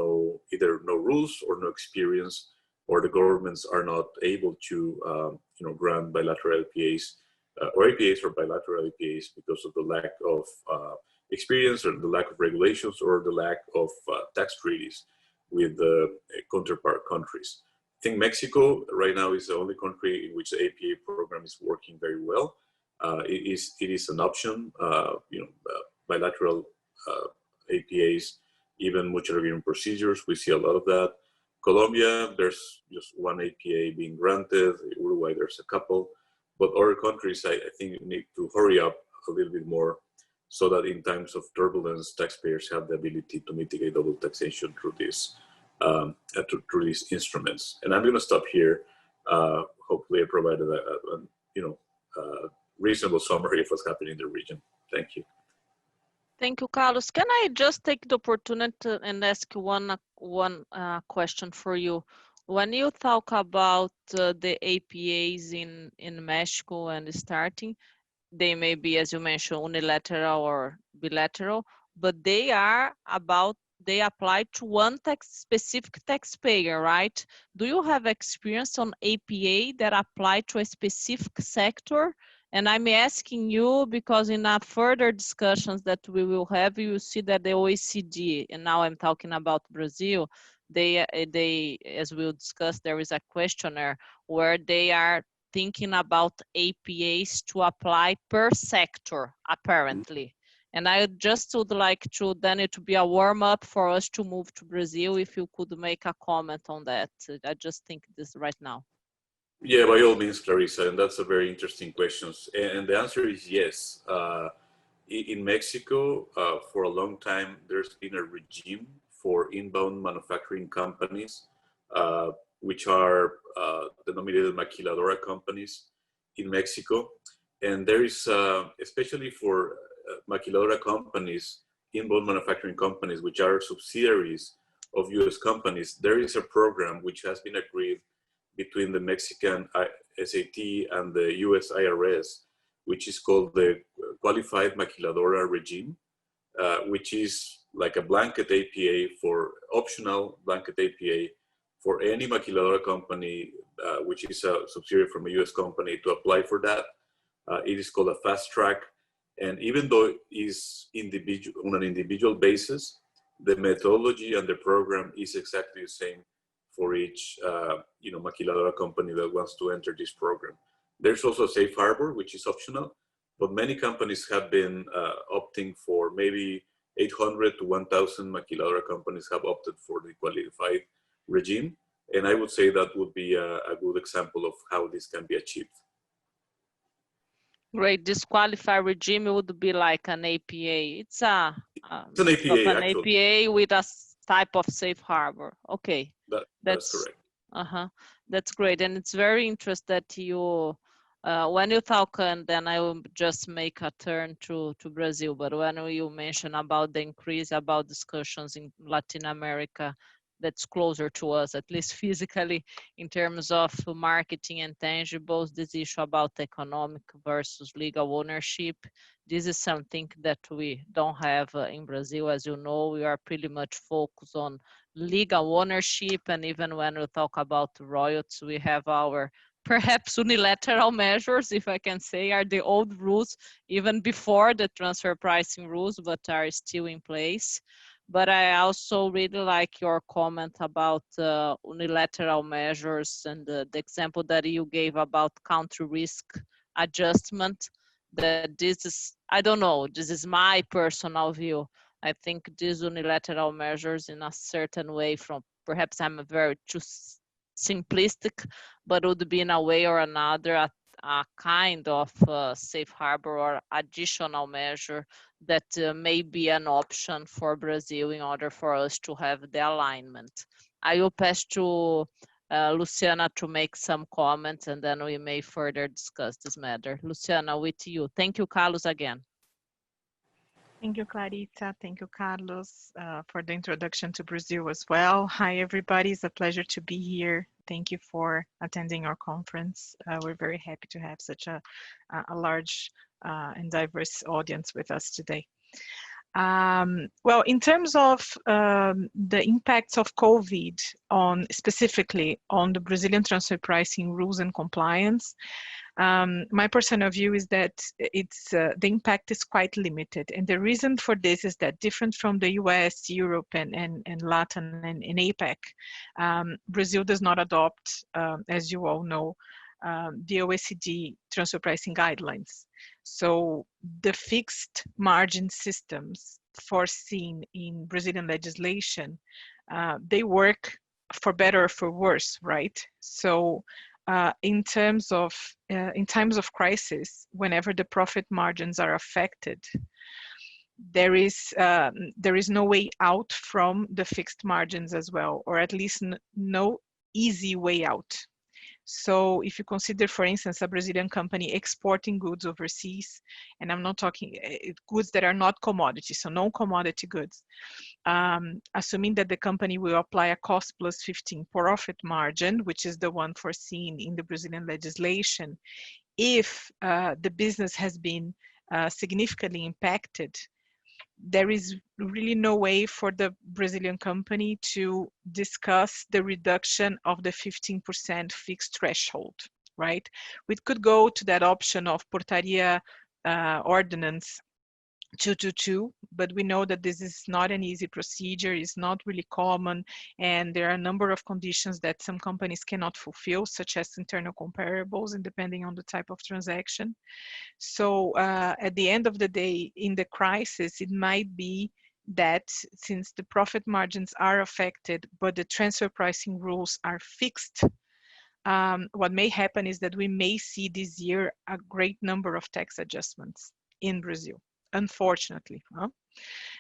either no rules or no experience, or the governments are not able to grant bilateral LPAs or APAs or bilateral LPAs because of the lack of experience, or the lack of regulations, or the lack of tax treaties with the counterpart countries. I think Mexico right now is the only country in which the APA program is working very well. It is an option, bilateral APAs, even mutual agreement procedures. We see a lot of that. Colombia, there's just one APA being granted. Uruguay, there's a couple. But other countries, I think, need to hurry up a little bit more, so that in times of turbulence, taxpayers have the ability to mitigate double taxation through these instruments. And I'm going to stop here. Hopefully, I provided a reasonable summary of what's happening in the region. Thank you. Thank you, Carlos. Can I just take the opportunity and ask one question for you? When you talk about the APAs in Mexico and starting, they may be, as you mentioned, unilateral or bilateral, but they apply to one specific taxpayer, right? Do you have experience on APA that apply to a specific sector? And I'm asking you because in our further discussions that we will have, you see that the OECD, and now I'm talking about Brazil, they as we'll discuss, there is a questionnaire where they are thinking about APAs to apply per sector, apparently. And I just would like to, then it would be a warm up for us to move to Brazil, if you could make a comment on that. I just think this right now. Yeah, by all means, Clarissa, and that's a very interesting question. And the answer is yes. In Mexico, for a long time, there's been a regime for inbound manufacturing companies, which are denominated maquiladora companies in Mexico. And there is, especially for maquiladora companies, inbound manufacturing companies, which are subsidiaries of US companies, there is a program which has been agreed between the Mexican SAT and the US IRS, which is called the Qualified Maquiladora Regime, which is like a blanket APA optional blanket APA for any maquiladora company, which is a subsidiary from a US company, to apply for that. It is called a fast track. And even though it is on an individual basis, the methodology and the program is exactly the same for each maquiladora company that wants to enter this program. There's also a safe harbor, which is optional, but many companies have been opting for maybe 800 to 1,000 maquiladora companies have opted for the qualified regime. And I would say that would be a good example of how this can be achieved. Great. This qualified regime would be like an APA. It's an APA with a type of safe harbor. Okay. That's correct. That's great. And it's very interesting that you, when you talk, and then I will just make a turn to Brazil, but when you mention about the increase, about discussions in Latin America, that's closer to us, at least physically, in terms of marketing and tangibles, this issue about economic versus legal ownership. This is something that we don't have in Brazil. As you know, we are pretty much focused on legal ownership. And even when we talk about royalties, we have our perhaps unilateral measures, if I can say, are the old rules, even before the transfer pricing rules, but are still in place. But I also really like your comment about unilateral measures and the example that you gave about country risk adjustment. That this is, I don't know, this is my personal view. I think these unilateral measures in a certain way, from perhaps I'm very too simplistic, but would be in a way or another a kind of safe harbor or additional measure that may be an option for Brazil in order for us to have the alignment. I will pass to Luciana to make some comments, and then we may further discuss this matter. Luciana, with you. Thank you, Carlos, again. Thank you, Clarita. Thank you, Carlos, for the introduction to Brazil as well. Hi, everybody. It's a pleasure to be here. Thank you for attending our conference. We're very happy to have such a large and diverse audience with us today. Well, in terms of the impacts of COVID specifically on the Brazilian transfer pricing rules and compliance, my personal view is that the impact is quite limited. And the reason for this is that different from the US, Europe, and Latin and APAC, Brazil does not adopt, as you all know, the OECD transfer pricing guidelines. So the fixed margin systems foreseen in Brazilian legislation, they work for better or for worse, right? So in times of crisis, whenever the profit margins are affected, there is no way out from the fixed margins as well, or at least no easy way out. So if you consider, for instance, a Brazilian company exporting goods overseas, and I'm not talking goods that are not commodities, so non-commodity goods, assuming that the company will apply a cost plus 15 profit margin, which is the one foreseen in the Brazilian legislation, if the business has been significantly impacted, there is really no way for the Brazilian company to discuss the reduction of the 15% fixed threshold, right? We could go to that option of Portaria Ordinance 222, but we know that this is not an easy procedure, it's not really common, and there are a number of conditions that some companies cannot fulfill, such as internal comparables, and depending on the type of transaction. So at the end of the day, in the crisis, it might be that since the profit margins are affected, but the transfer pricing rules are fixed, what may happen is that we may see this year a great number of tax adjustments in Brazil, unfortunately.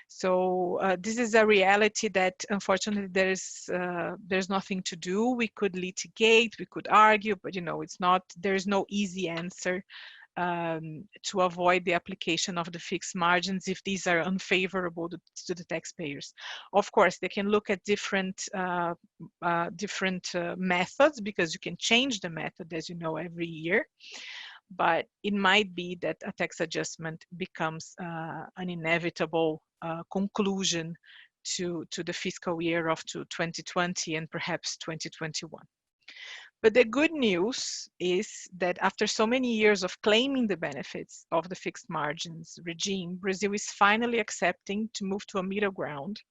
So this is a reality that unfortunately there's nothing to do. We could litigate, we could argue, but there's no easy answer to avoid the application of the fixed margins if these are unfavorable to the taxpayers. Of course, they can look at different methods, because you can change the method, as you know, every year. But it might be that a tax adjustment becomes an inevitable conclusion to the fiscal year of 2020 and perhaps 2021. But the good news is that after so many years of claiming the benefits of the fixed margins regime, Brazil is finally accepting to move to a middle ground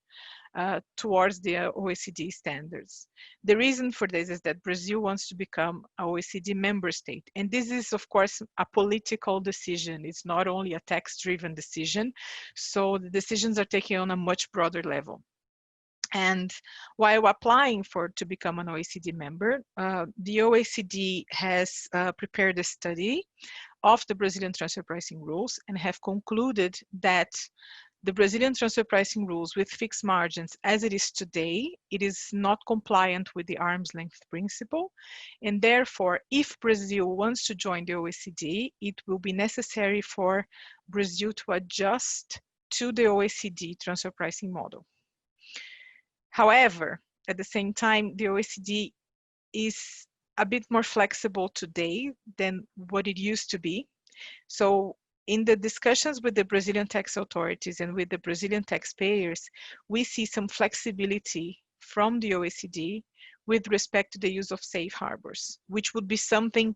towards the OECD standards. The reason for this is that Brazil wants to become an OECD member state. And this is, of course, a political decision. It's not only a tax-driven decision. So the decisions are taken on a much broader level. And while applying to become an OECD member, the OECD has prepared a study of the Brazilian transfer pricing rules and have concluded that the Brazilian transfer pricing rules with fixed margins as it is today, it is not compliant with the arm's length principle. And therefore, if Brazil wants to join the OECD, it will be necessary for Brazil to adjust to the OECD transfer pricing model. However, at the same time, the OECD is a bit more flexible today than what it used to be. So in the discussions with the Brazilian tax authorities and with the Brazilian taxpayers, we see some flexibility from the OECD with respect to the use of safe harbors, which would be something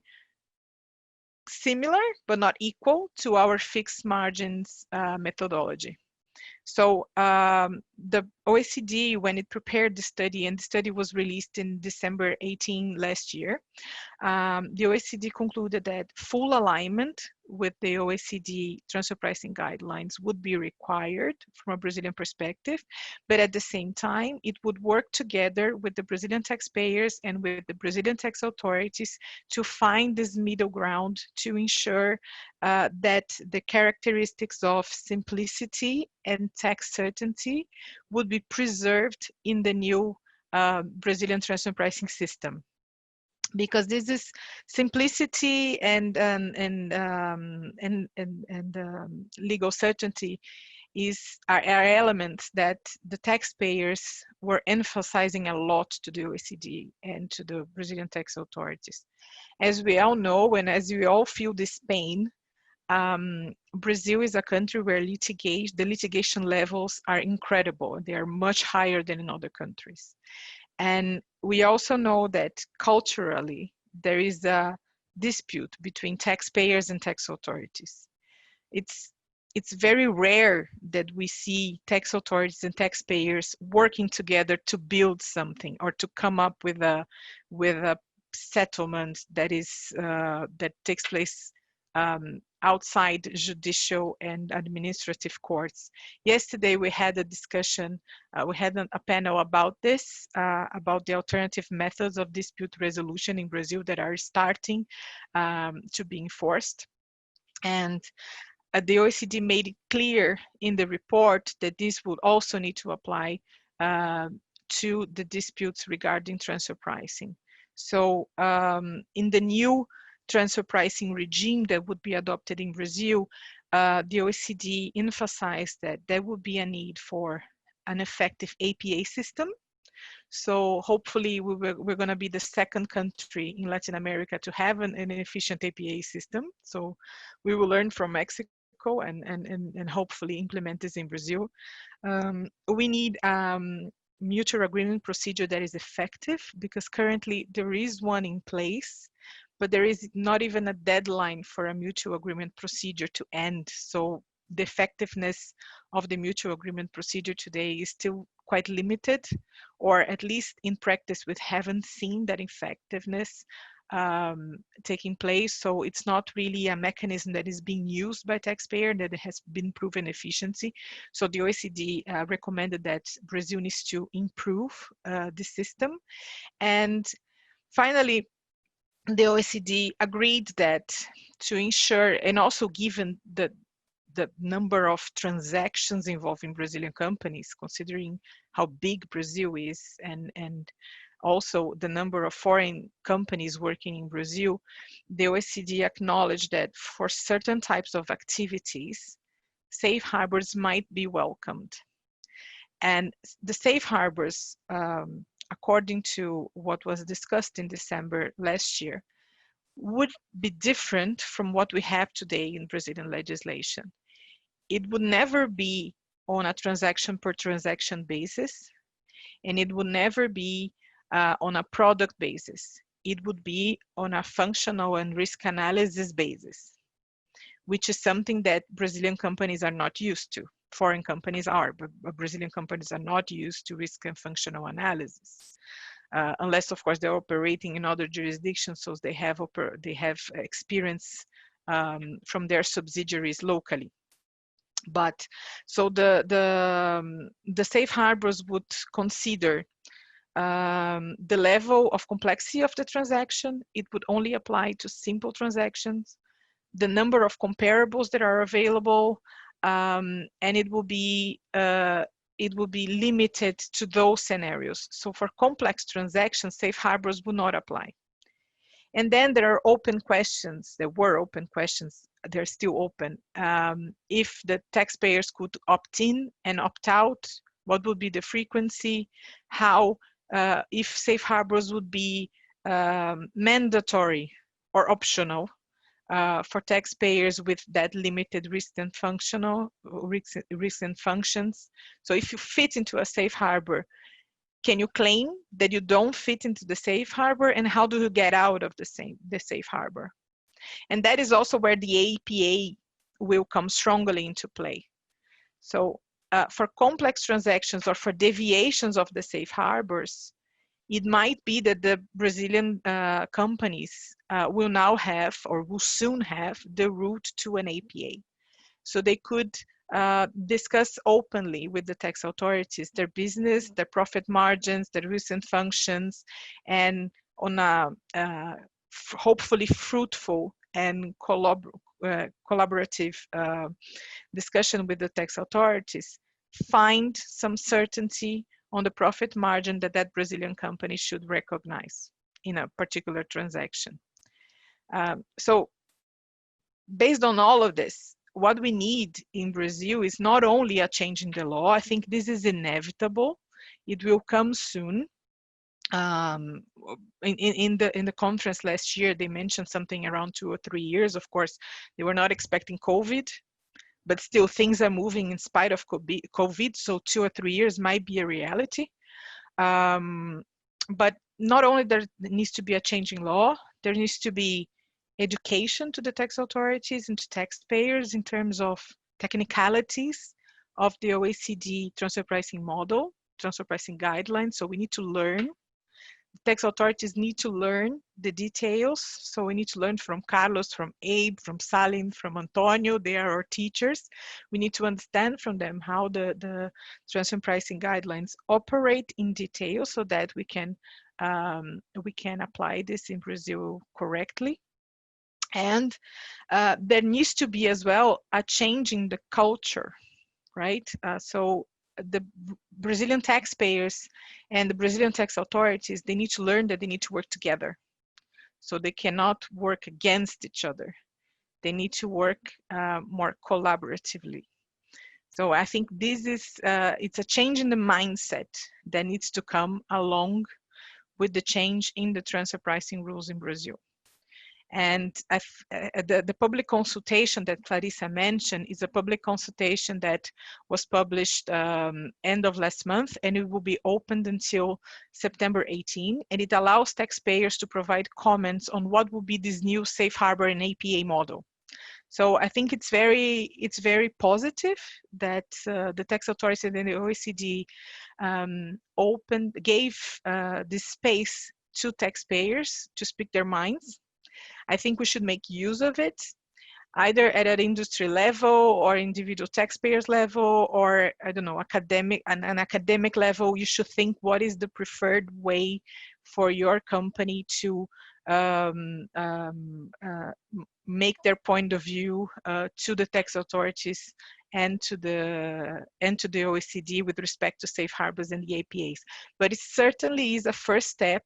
similar but not equal to our fixed margins methodology. So the OECD, when it prepared the study, and the study was released in December 18 last year, the OECD concluded that full alignment with the OECD transfer pricing guidelines would be required from a Brazilian perspective, but at the same time, it would work together with the Brazilian taxpayers and with the Brazilian tax authorities to find this middle ground to ensure that the characteristics of simplicity and tax certainty would be preserved in the new Brazilian transfer pricing system. Because this is simplicity and legal certainty are elements that the taxpayers were emphasizing a lot to the OECD and to the Brazilian tax authorities. As we all know, and as we all feel this pain, Brazil is a country where the litigation levels are incredible. They are much higher than in other countries. And we also know that culturally, there is a dispute between taxpayers and tax authorities. It's very rare that we see tax authorities and taxpayers working together to build something or to come up with a settlement that takes place outside judicial and administrative courts. Yesterday, we had a discussion, we had a panel about this, about the alternative methods of dispute resolution in Brazil that are starting to be enforced. And the OECD made it clear in the report that this would also need to apply to the disputes regarding transfer pricing. So in the new transfer pricing regime that would be adopted in Brazil, the OECD emphasized that there would be a need for an effective APA system. So hopefully we're going to be the second country in Latin America to have an efficient APA system. So we will learn from Mexico and hopefully implement this in Brazil. We need mutual agreement procedure that is effective, because currently there is one in place, but there is not even a deadline for a mutual agreement procedure to end. So the effectiveness of the mutual agreement procedure today is still quite limited, or at least in practice we haven't seen that effectiveness taking place. So it's not really a mechanism that is being used by taxpayer that has been proven efficiency. So the OECD recommended that Brazil needs to improve the system. And finally, the OECD agreed that to ensure, and also given the number of transactions involving Brazilian companies, considering how big Brazil is, and also the number of foreign companies working in Brazil, the OECD acknowledged that for certain types of activities, safe harbors might be welcomed. And the safe harbors, according to what was discussed in December last year, would be different from what we have today in Brazilian legislation. It would never be on a transaction per transaction basis, and it would never be on a product basis. it would be on a functional and risk analysis basis, which is something that Brazilian companies are not used to. Foreign companies are, but Brazilian companies are not used to risk and functional analysis. Unless, of course, they're operating in other jurisdictions, so they have experience from their subsidiaries locally. But so the safe harbors would consider the level of complexity of the transaction. It would only apply to simple transactions, the number of comparables that are available, and it will be limited to those scenarios. So for complex transactions, safe harbors will not apply. And then there are open questions. There were open questions. They're still open. If the taxpayers could opt in and opt out, what would be the frequency? How, if safe harbors would be mandatory or optional for taxpayers with that limited risk and functions. So if you fit into a safe harbor, can you claim that you don't fit into the safe harbor, and how do you get out of the safe harbor? And that is also where the APA will come strongly into play. So for complex transactions or for deviations of the safe harbors, it might be that the Brazilian companies will now have, or will soon have, the route to an APA. So they could discuss openly with the tax authorities their business, their profit margins, their recent functions, and on a hopefully fruitful and collaborative discussion with the tax authorities, find some certainty on the profit margin that that Brazilian company should recognize in a particular transaction. So based on all of this, what we need in Brazil is not only a change in the law. I think this is inevitable. It will come soon. In the conference last year, they mentioned something around 2 or 3 years. Of course, they were not expecting COVID, but still things are moving in spite of COVID. So 2 or 3 years might be a reality. But not only there needs to be a change in law, there needs to be education to the tax authorities and to taxpayers in terms of technicalities of the OECD transfer pricing model, transfer pricing guidelines. So we need to learn. Tax authorities need to learn the details. So we need to learn from Carlos, from Abe, from Salim, from Antonio. They are our teachers. We need to understand from them how the transfer pricing guidelines operate in detail so that we can apply this in Brazil correctly. And there needs to be as well a change in the culture, right? So the Brazilian taxpayers and the Brazilian tax authorities, they need to learn that they need to work together. So they cannot work against each other. They need to work more collaboratively. So I think this is, it's a change in the mindset that needs to come along with the change in the transfer pricing rules in Brazil. And the public consultation that Clarissa mentioned is a public consultation that was published end of last month, and it will be opened until September 18. And it allows taxpayers to provide comments on what will be this new safe harbor and APA model. So I think it's very positive that the tax authorities and the OECD gave this space to taxpayers to speak their minds. I think we should make use of it, either at an industry level or individual taxpayers level, or I don't know, an academic level. You should think, what is the preferred way for your company to make their point of view to the tax authorities and to the OECD with respect to safe harbors and the APAs. But it certainly is a first step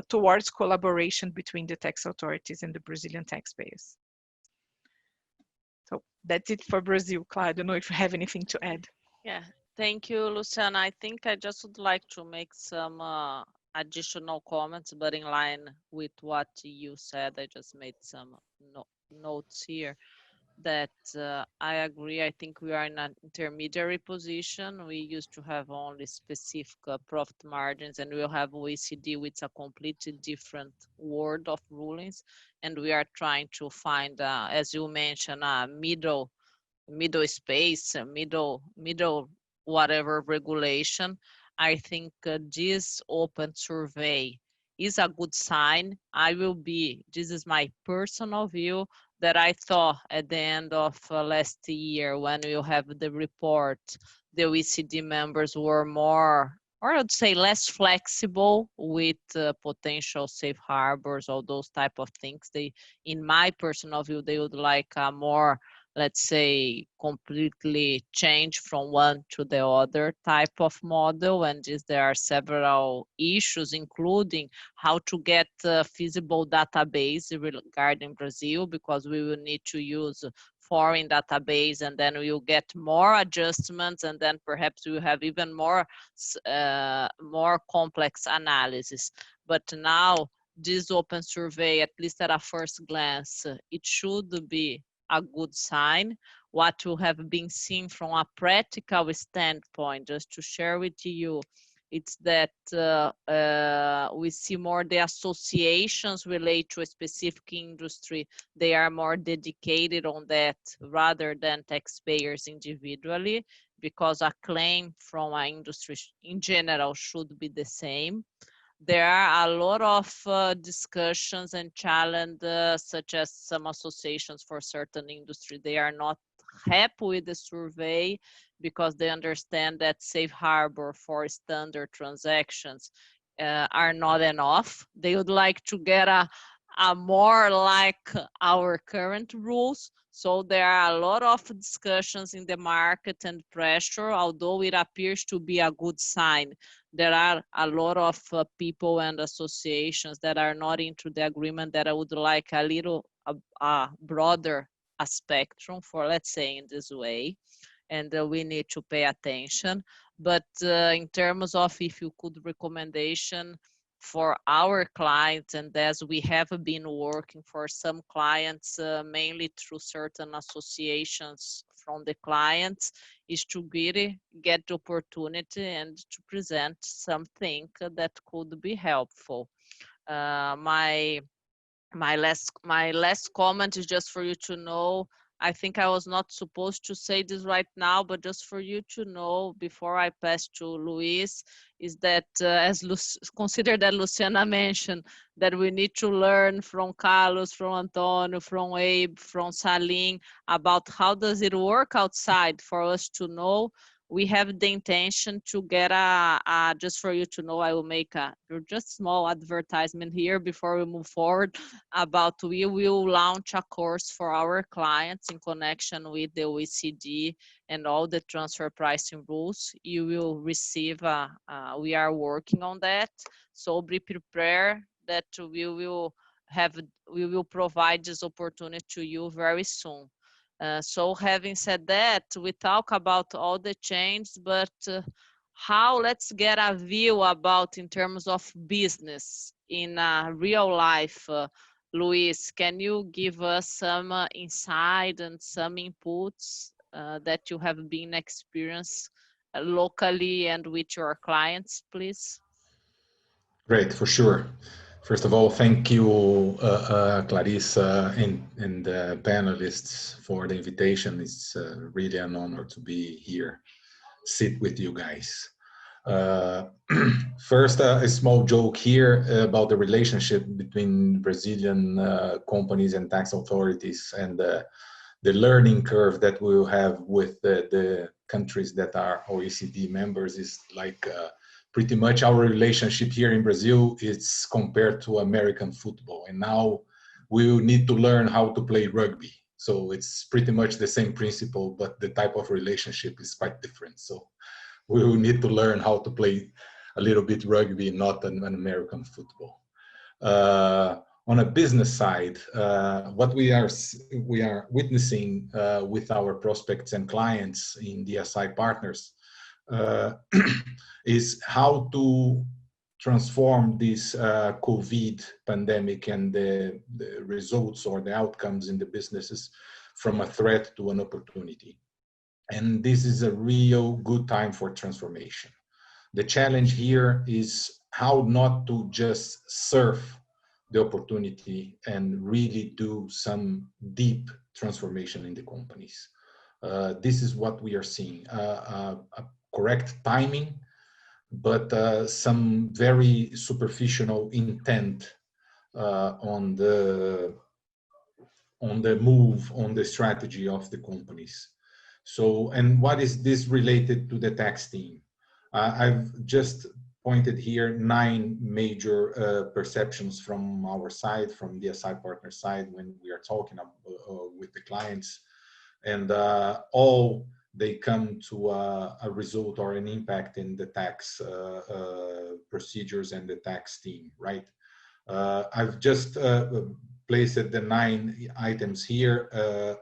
towards collaboration between the tax authorities and the Brazilian taxpayers. So that's it for Brazil. Clara, I don't know if you have anything to add. Yeah, thank you, Luciana. I think I just would like to make some additional comments, but in line with what you said. I just made some notes here. that I agree. I think we are in an intermediary position. We used to have only specific profit margins, and we'll have OECD, which is a completely different world of rulings. And we are trying to find, as you mentioned, a middle space, middle whatever regulation. I think this open survey is a good sign. This is my personal view, that I thought at the end of last year, when you have the report, the OECD members were more, or I'd say less flexible with potential safe harbors, all those type of things. They, in my personal view, they would like a more, let's say, completely change from one to the other type of model. And there are several issues, including how to get a feasible database regarding Brazil, because we will need to use foreign database, and then we'll get more adjustments, and then perhaps we'll have even more complex analysis. But now this open survey, at least at a first glance, it should be a good sign. What you have been seen from a practical standpoint, just to share with you, it's that we see more the associations relate to a specific industry. They are more dedicated on that rather than taxpayers individually, because a claim from an industry in general should be the same. There are a lot of discussions and challenges, such as some associations for certain industry. They are not happy with the survey because they understand that safe harbor for standard transactions are not enough. They would like to get a more like our current rules. So there are a lot of discussions in the market and pressure, although it appears to be a good sign. There are a lot of people and associations that are not into the agreement, that I would like a little broader a spectrum for, let's say, in this way. And we need to pay attention. But in terms of, if you could recommendation for our clients, and as we have been working for some clients, mainly through certain associations from the clients, is to really get the opportunity and to present something that could be helpful. My last comment is just for you to know. I think I was not supposed to say this right now, but just for you to know before I pass to Luis, is that consider that Luciana mentioned that we need to learn from Carlos, from Antonio, from Abe, from Salim about how does it work outside, for us to know. We have the intention to get just for you to know, I will make a just small advertisement here before we move forward, about we will launch a course for our clients in connection with the OECD and all the transfer pricing rules. You will receive, we are working on that. So be prepared that we will provide this opportunity to you very soon. So having said that, we talk about all the changes, but how, let's get a view about in terms of business in real life. Luis, can you give us some insight and some inputs that you have been experienced locally and with your clients, please? Great, for sure. First of all, thank you, Clarissa and the panelists for the invitation. It's really an honor to be here, sit with you guys. First, a small joke here about the relationship between Brazilian companies and tax authorities, and the learning curve that we will have with the countries that are OECD members is like pretty much our relationship here in Brazil is compared to American football. And now we will need to learn how to play rugby. So it's pretty much the same principle, but the type of relationship is quite different. So we will need to learn how to play a little bit rugby, not an American football. On a business side, what we are witnessing with our prospects and clients in DSI partners is how to transform this COVID pandemic and the results or the outcomes in the businesses from a threat to an opportunity. And this is a real good time for transformation. The challenge here is how not to just surf the opportunity and really do some deep transformation in the companies. This is what we are seeing, a correct timing, but some very superficial intent on the move, on the strategy of the companies. So, and what is this related to the tax team? I've just pointed here 9 major perceptions from our side, from the SI partner side, when we are talking with the clients, and all they come to a result or an impact in the tax procedures and the tax team, right? I've just placed the 9 items here,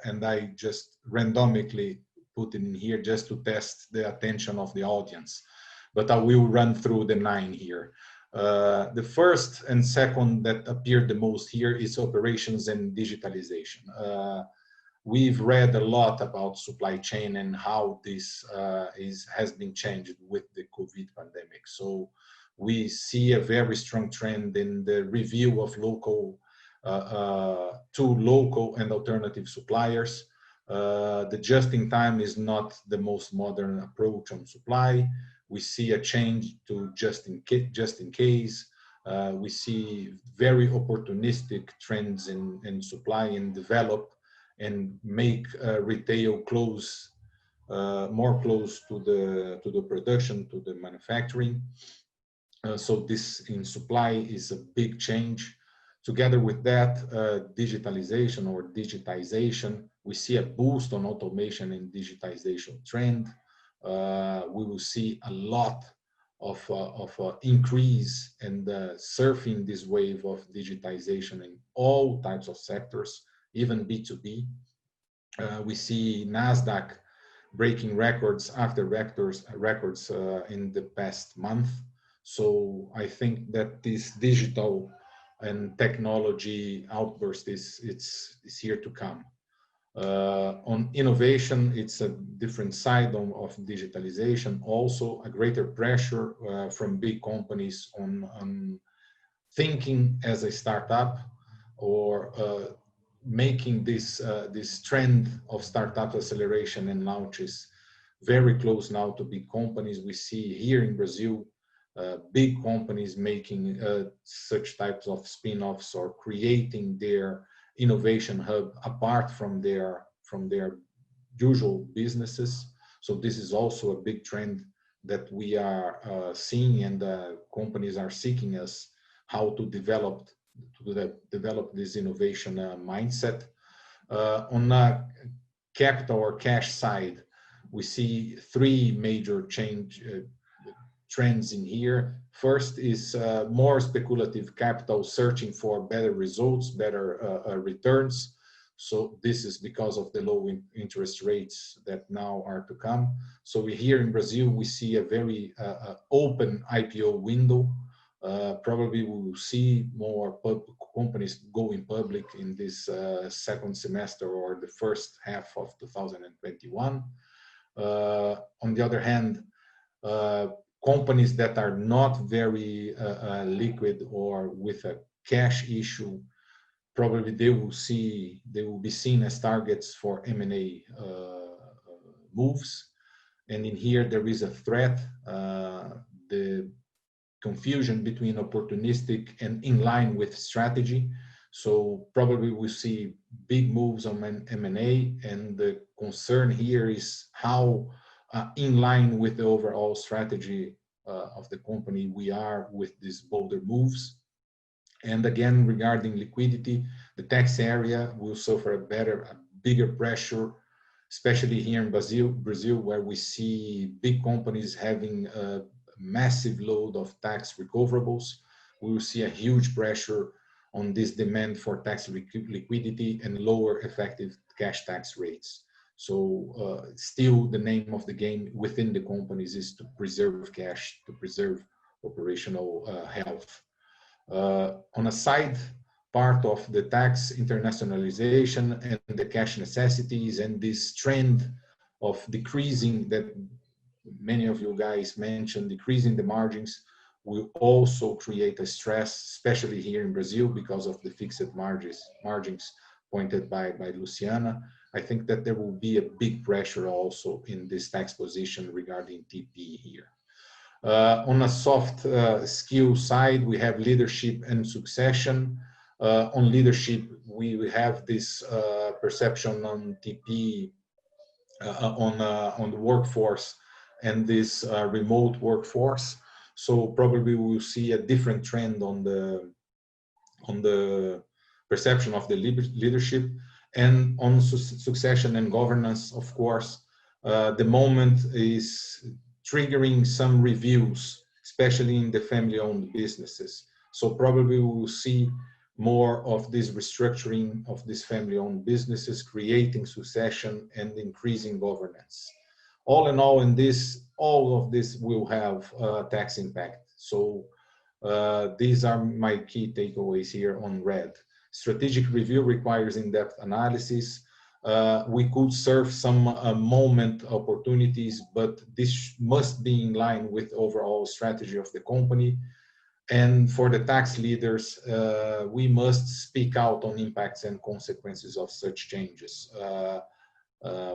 and I just randomically put it in here just to test the attention of the audience. But I will run through the 9 here. The first and second that appeared the most here is operations and digitalization. We've read a lot about supply chain and how this has been changed with the COVID pandemic. So we see a very strong trend in the review of local to local and alternative suppliers. The just-in-time is not the most modern approach on supply. We see a change to just in case. We see very opportunistic trends in supply and develop and make retail close, more close to the production, to the manufacturing. So this in supply is a big change. Together with that, digitalization or digitization, we see a boost on automation and digitization trend. We will see a lot of increase and surfing this wave of digitization in all types of sectors, even B2B. We see NASDAQ breaking records after records in the past month. So I think that this digital and technology outburst is here to come. On innovation, it's a different side of digitalization. Also, a greater pressure from big companies on thinking as a startup, or making this trend of startup acceleration and launches very close now to big companies. We see here in Brazil big companies making such types of spin-offs or creating their innovation hub apart from their usual businesses. So this is also a big trend that we are seeing, and companies are seeking us how to develop this innovation mindset. On the capital or cash side, we see 3 major trends in here. First is more speculative capital searching for better results, better returns. So this is because of the low interest rates that now are to come. So here in Brazil, we see a very open IPO window. Probably we will see more companies going public in this second semester or the first half of 2021. On the other hand, companies that are not very liquid or with a cash issue, probably they will be seen as targets for M&A moves. And in here there is a threat, the confusion between opportunistic and in line with strategy. So probably we see big moves on M&A, and the concern here is how in line with the overall strategy of the company we are with these bolder moves. And again, regarding liquidity, the tax area will suffer a bigger pressure, especially here in Brazil, where we see big companies having a massive load of tax recoverables. We will see a huge pressure on this demand for tax liquidity and lower effective cash tax rates. So still the name of the game within the companies is to preserve cash, to preserve operational health. On a side part of the tax internationalization and the cash necessities and this trend of decreasing that many of you guys mentioned, decreasing the margins will also create a stress, especially here in Brazil because of the fixed margins pointed by Luciana. I think that there will be a big pressure also in this tax position regarding TP here. On a soft skill side, we have leadership and succession. On leadership, we have this perception on TP, on the workforce and this remote workforce. So probably we'll see a different trend on the perception of the leadership. And on succession and governance, of course, the moment is triggering some reviews, especially in the family-owned businesses. So probably we will see more of this restructuring of these family-owned businesses, creating succession and increasing governance. All in all, all of this will have tax impact. So these are my key takeaways here on red. Strategic review requires in-depth analysis. We could serve some moment opportunities, but this must be in line with overall strategy of the company. And for the tax leaders, we must speak out on impacts and consequences of such changes.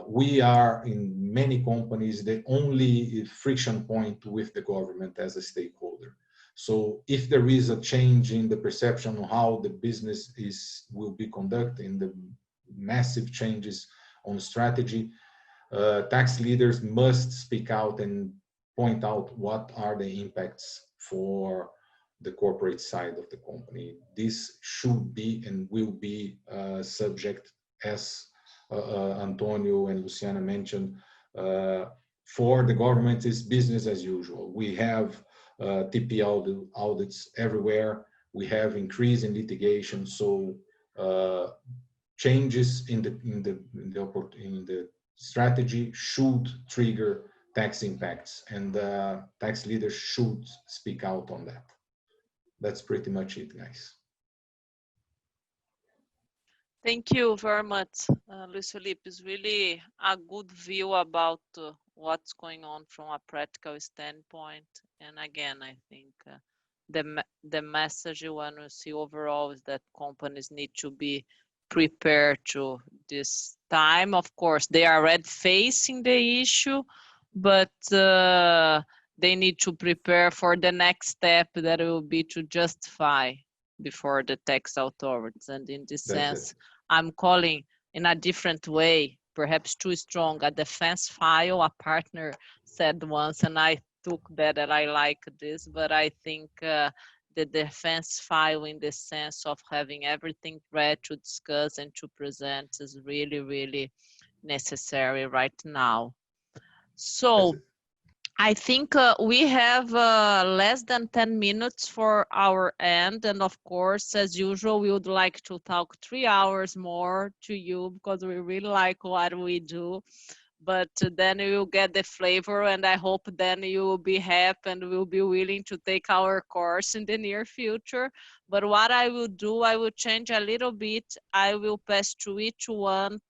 We are, in many companies, the only friction point with the government as a stakeholder. So if there is a change in the perception of how the business will be conducted, in the massive changes on strategy, tax leaders must speak out and point out what are the impacts for the corporate side of the company. This should be and will be subject, as Antonio and Luciana mentioned, for the government is business as usual. We have TP audits everywhere. We have increase in litigation. So changes in the strategy should trigger tax impacts, and tax leaders should speak out on that. That's pretty much it, guys. Thank you very much, Luis Felipe. It's really a good view about what's going on from a practical standpoint. And again, I think the message you want to see overall is that companies need to be prepared to this time. Of course, they are already facing the issue, but they need to prepare for the next step that will be to justify before the tax authorities. And in this sense, I'm calling in a different way, perhaps too strong, a defense file. A partner said once, and I took that and I like this, but I think the defense file in the sense of having everything ready to discuss and to present is really, really necessary right now. So I think we have less than 10 minutes for our end. And of course, as usual, we would like to talk 3 hours more to you because we really like what we do. But then you will get the flavor, and I hope then you will be happy and will be willing to take our course in the near future. But what I will do, I will change a little bit. I will pass to each one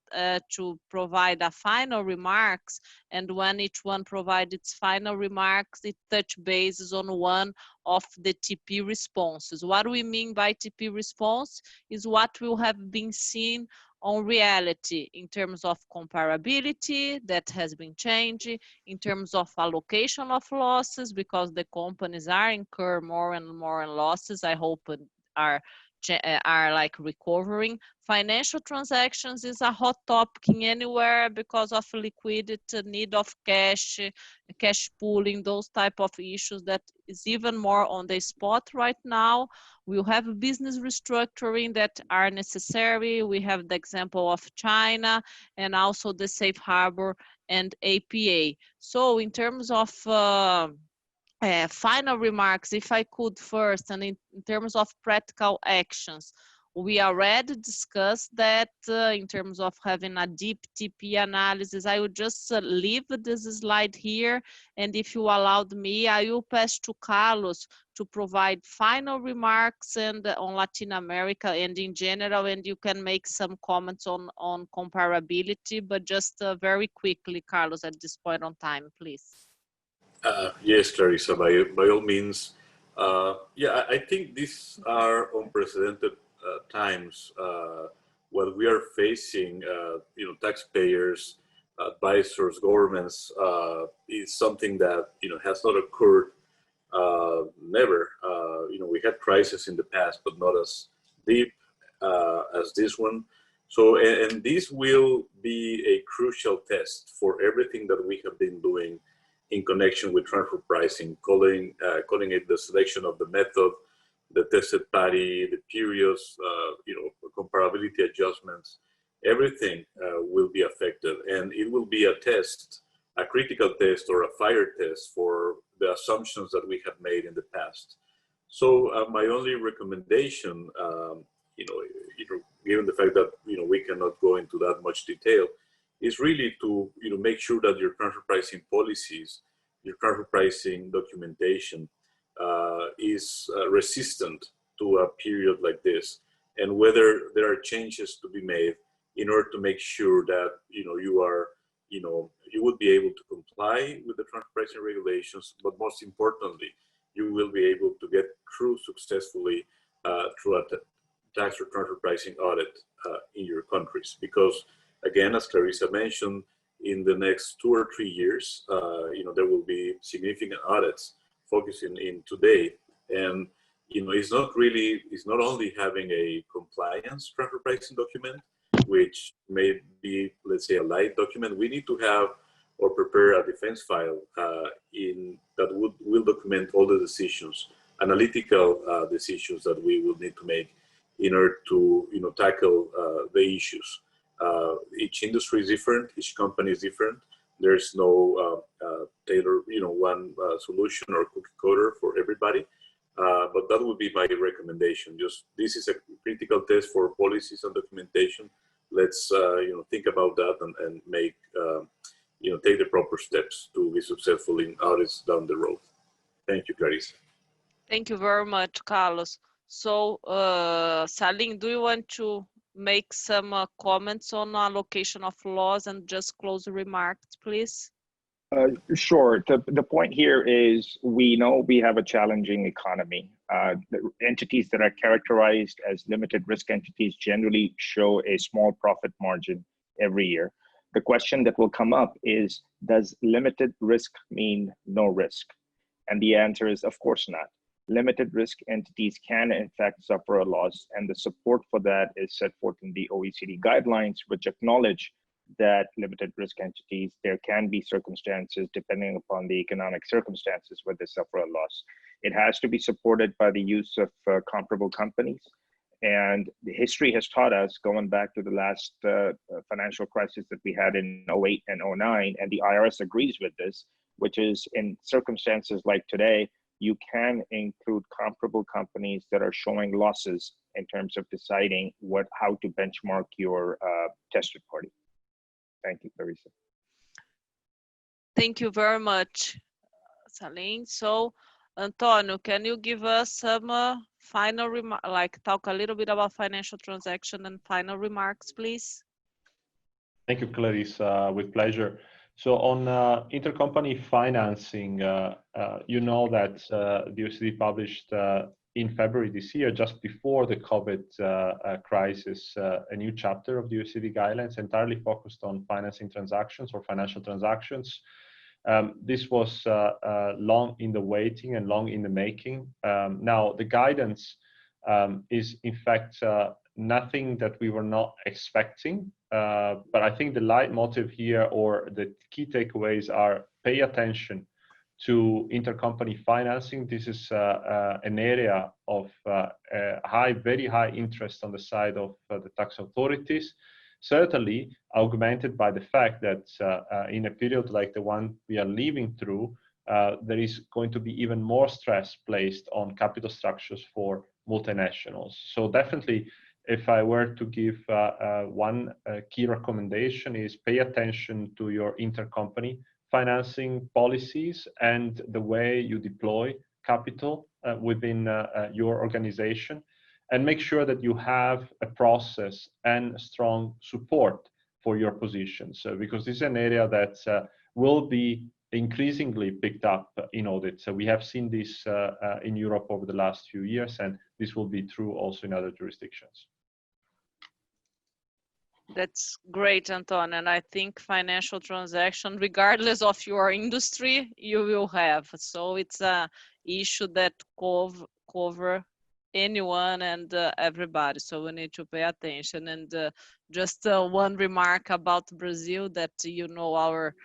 to provide a final remarks, and when each one provides its final remarks, it touch bases on one of the TP responses. What we mean by TP response is what will have been seen on reality in terms of comparability that has been changing, in terms of allocation of losses, because the companies are incur more and more losses. I hope are like recovering. Financial transactions is a hot topic in anywhere because of liquidity, need of cash, cash pooling, those type of issues that is even more on the spot right now. We'll have business restructuring that are necessary. We have the example of China and also the safe harbor and APA. So in terms of final remarks, if I could first, and in terms of practical actions, we already discussed that in terms of having a deep TP analysis. I will just leave this slide here, and if you allowed me, I will pass to Carlos to provide final remarks and on Latin America and in general, and you can make some comments on comparability, but just very quickly, Carlos, at this point on time, please. Yes, Clarissa, by all means. Yeah, I think these are unprecedented times. What we are facing, taxpayers, advisors, governments, is something that has not occurred never. We had crises in the past, but not as deep as this one. So, and this will be a crucial test for everything that we have been doing in connection with transfer pricing, calling it the selection of the method, the tested party, the periods, comparability adjustments, everything will be affected. And it will be a test, a critical test or a fire test for the assumptions that we have made in the past. So my only recommendation, given the fact that, we cannot go into that much detail, is really to, make sure that your transfer pricing policies, your transfer pricing documentation is resistant to a period like this, and whether there are changes to be made in order to make sure that, you would be able to comply with the transfer pricing regulations, but most importantly, you will be able to get through successfully through a tax or transfer pricing audit in your countries. Because again, as Clarissa mentioned, in the next 2 or 3 years, there will be significant audits focusing in today. And, it's not only having a compliance transfer pricing document, which may be, let's say, a light document. We need to have or prepare a defense file that will document all the decisions, analytical decisions that we will need to make in order to, tackle the issues. Each industry is different, each company is different. There's no tailor, one solution or cookie cutter for everybody. But that would be my recommendation. This is a critical test for policies and documentation. Let's think about that and make take the proper steps to be successful in audits down the road. Thank you, Clarissa. Thank you very much, Carlos. So, Salim, do you want to make some comments on allocation of loss and just close remarks, please? Sure. The point here is we know we have a challenging economy. The entities that are characterized as limited risk entities generally show a small profit margin every year. The question that will come up is, does limited risk mean no risk? And the answer is, of course not. Limited risk entities can in fact suffer a loss, and the support for that is set forth in the OECD guidelines, which acknowledge that limited risk entities, there can be circumstances depending upon the economic circumstances where they suffer a loss. It has to be supported by the use of comparable companies. And the history has taught us, going back to the last financial crisis that we had in 08 and 09, and the IRS agrees with this, which is in circumstances like today, you can include comparable companies that are showing losses in terms of deciding how to benchmark your tested party. Thank you, Clarissa. Thank you very much, Salim. So, Antonio, can you give us some final remark, talk a little bit about financial transaction and final remarks, please? Thank you, Clarissa, with pleasure. So on intercompany financing, you know that the OECD published in February this year, just before the Cobit crisis, a new chapter of the OECD guidelines entirely focused on financing transactions or financial transactions. This was long in the waiting and long in the making. Now, the guidance is in fact nothing that we were not expecting, but I think the leitmotif here or the key takeaways are pay attention to intercompany financing. This is an area of very high interest on the side of the tax authorities, certainly augmented by the fact that in a period like the one we are living through, there is going to be even more stress placed on capital structures for multinationals. So definitely if I were to give one key recommendation, is pay attention to your intercompany financing policies and the way you deploy capital within your organization, and make sure that you have a process and strong support for your position. So, because this is an area that will be increasingly picked up in audit. So we have seen this in Europe over the last few years, and this will be true also in other jurisdictions. That's great, Anton. And I think financial transaction, regardless of your industry, you will have. So it's a issue that cover anyone and everybody. So we need to pay attention. And just one remark about Brazil, that you know, our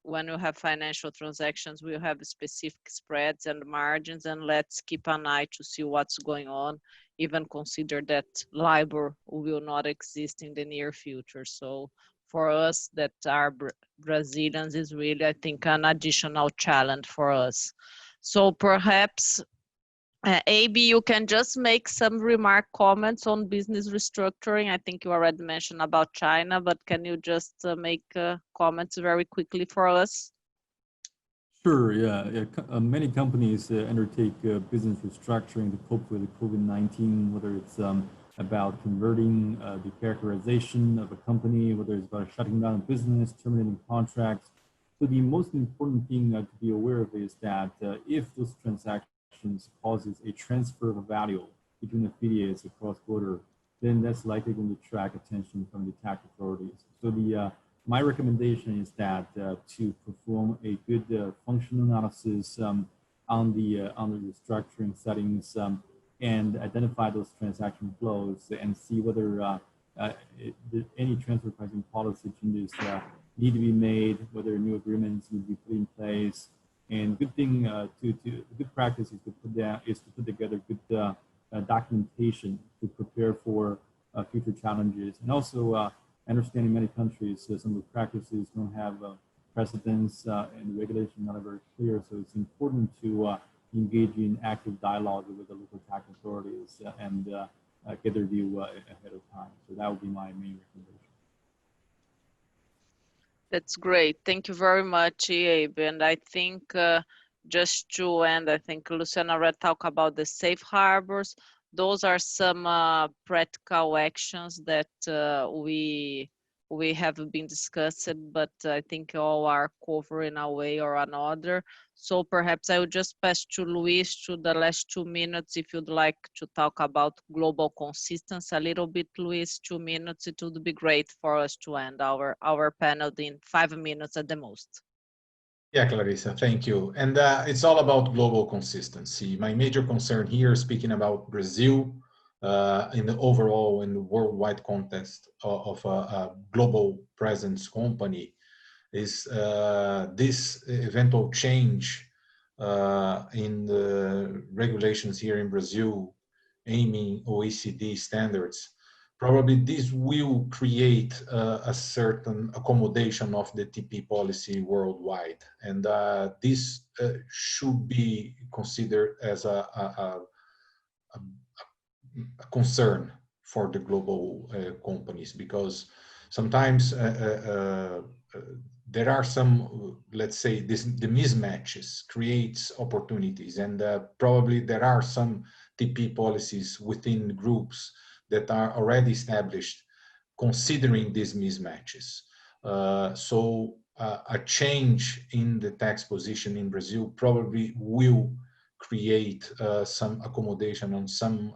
when you have financial transactions, we have specific spreads and margins, and let's keep an eye to see what's going on. Even consider that LIBOR will not exist in the near future. So for us that are Brazilians is really, I think, an additional challenge for us. So perhaps, AB, you can just make some comments on business restructuring. I think you already mentioned about China, but can you just make comments very quickly for us? Sure, yeah. Many companies undertake business restructuring to cope with COVID-19, whether it's about converting the characterization of a company, whether it's about shutting down a business, terminating contracts. So the most important thing to be aware of is that if those transactions causes a transfer of value between affiliates across border, then that's likely going to attract attention from the tax authorities. So my recommendation is that to perform a good functional analysis on the restructuring settings and identify those transaction flows and see whether any transfer pricing policy changes need to be made, whether new agreements need to be put in place. And good thing good practice is to put together good documentation to prepare for future challenges, and also understand in many countries some of the practices don't have precedence and the regulation not very clear. So it's important to engage in active dialogue with the local tax authorities and get their view ahead of time. So that would be my main recommendation. That's great. Thank you very much, Abe. And I think just to end, I think Luciana already talked about the safe harbors. Those are some practical actions that we have been discussing, but I think all are covered in a way or another. So perhaps I would just pass to Luis to the last 2 minutes if you'd like to talk about global consistency a little bit, Luis. 2 minutes, it would be great for us to end our panel in 5 minutes at the most. Yeah, Clarissa, thank you. And it's all about global consistency. My major concern here, speaking about Brazil, in the overall and worldwide context of a global presence company, is this eventual change in the regulations here in Brazil, aiming OECD standards. Probably this will create a certain accommodation of the TP policy worldwide, and this should be considered as a concern for the global companies, because sometimes there are some, let's say, the mismatches creates opportunities, and probably there are some TP policies within groups that are already established considering these mismatches. So a change in the tax position in Brazil probably will create some accommodation on some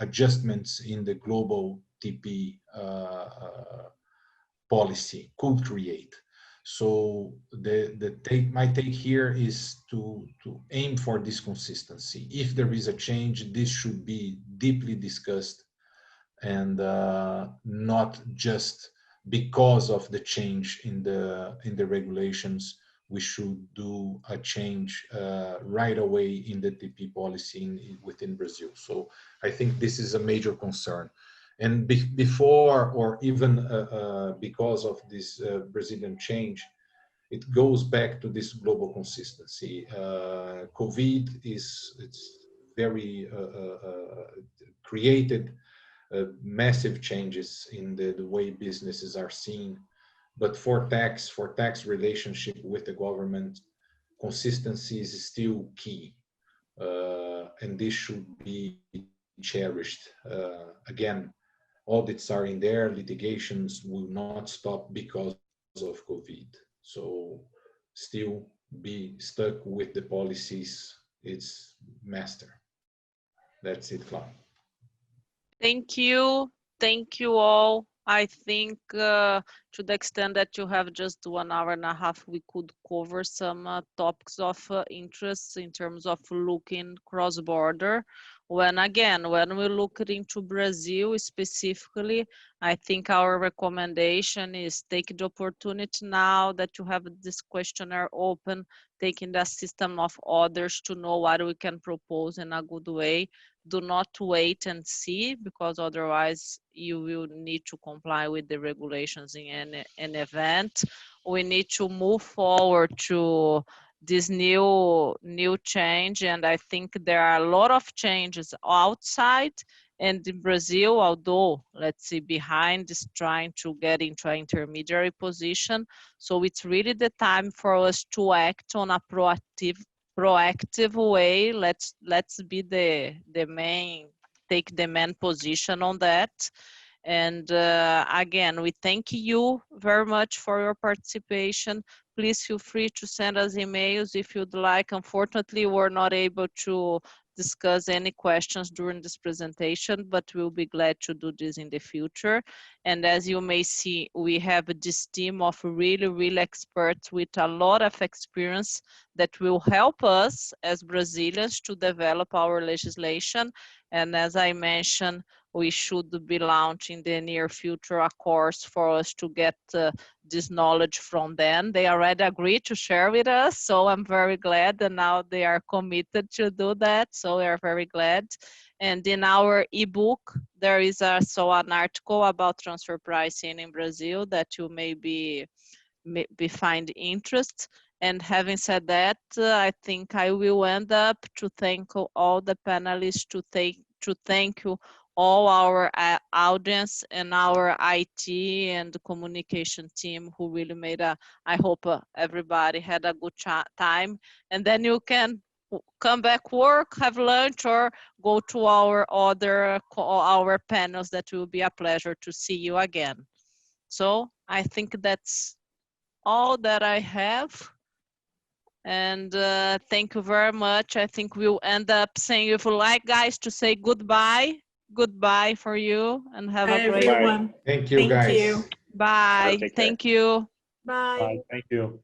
adjustments in the global TP policy could create. So my take here is to aim for this consistency. If there is a change, this should be deeply discussed, and not just because of the change in the regulations. We should do a change right away in the TP policy within Brazil. So I think this is a major concern. And before or even because of this Brazilian change, it goes back to this global consistency. COVID it's very created massive changes in the way businesses are seen. But for tax relationship with the government, consistency is still key, and this should be cherished. Again, audits are in there, litigations will not stop because of COVID. So still be stuck with the policies, it's master. That's it, Clara. Thank you. Thank you all. I think to the extent that you have just 1 hour and a half, we could cover some topics of interest in terms of looking cross-border. When we look into Brazil specifically, I think our recommendation is take the opportunity now that you have this questionnaire open, taking the assistance of others to know what we can propose in a good way. Do not wait and see, because otherwise you will need to comply with the regulations in an event. We need to move forward to this new change, and I think there are a lot of changes outside and in Brazil, although let's see, behind is trying to get into an intermediary position. So it's really the time for us to act on a proactive way. Let's be the main, take the main position on that. And again, we thank you very much for your participation. Please feel free to send us emails if you'd like. Unfortunately, we're not able to discuss any questions during this presentation, but we'll be glad to do this in the future. And as you may see, we have this team of really experts with a lot of experience that will help us as Brazilians to develop our legislation. And as I mentioned, we should be launching in the near future a course for us to get this knowledge from them. They already agreed to share with us, so I'm very glad that now they are committed to do that, so we are very glad. And in our ebook, there is also an article about transfer pricing in Brazil that you maybe find interest. And having said that, I think I will end up to thank all the panelists, to thank you all our audience and our IT and communication team who really made I hope everybody had a good time. And then you can come back, work, have lunch, or go to our panels. That will be a pleasure to see you again. So I think that's all that I have. And thank you very much. I think we'll end up saying, if you like, guys, to say goodbye for you, and have a great everyone. Thank you, guys. You. Bye. Thank you. Bye. Bye. Thank you.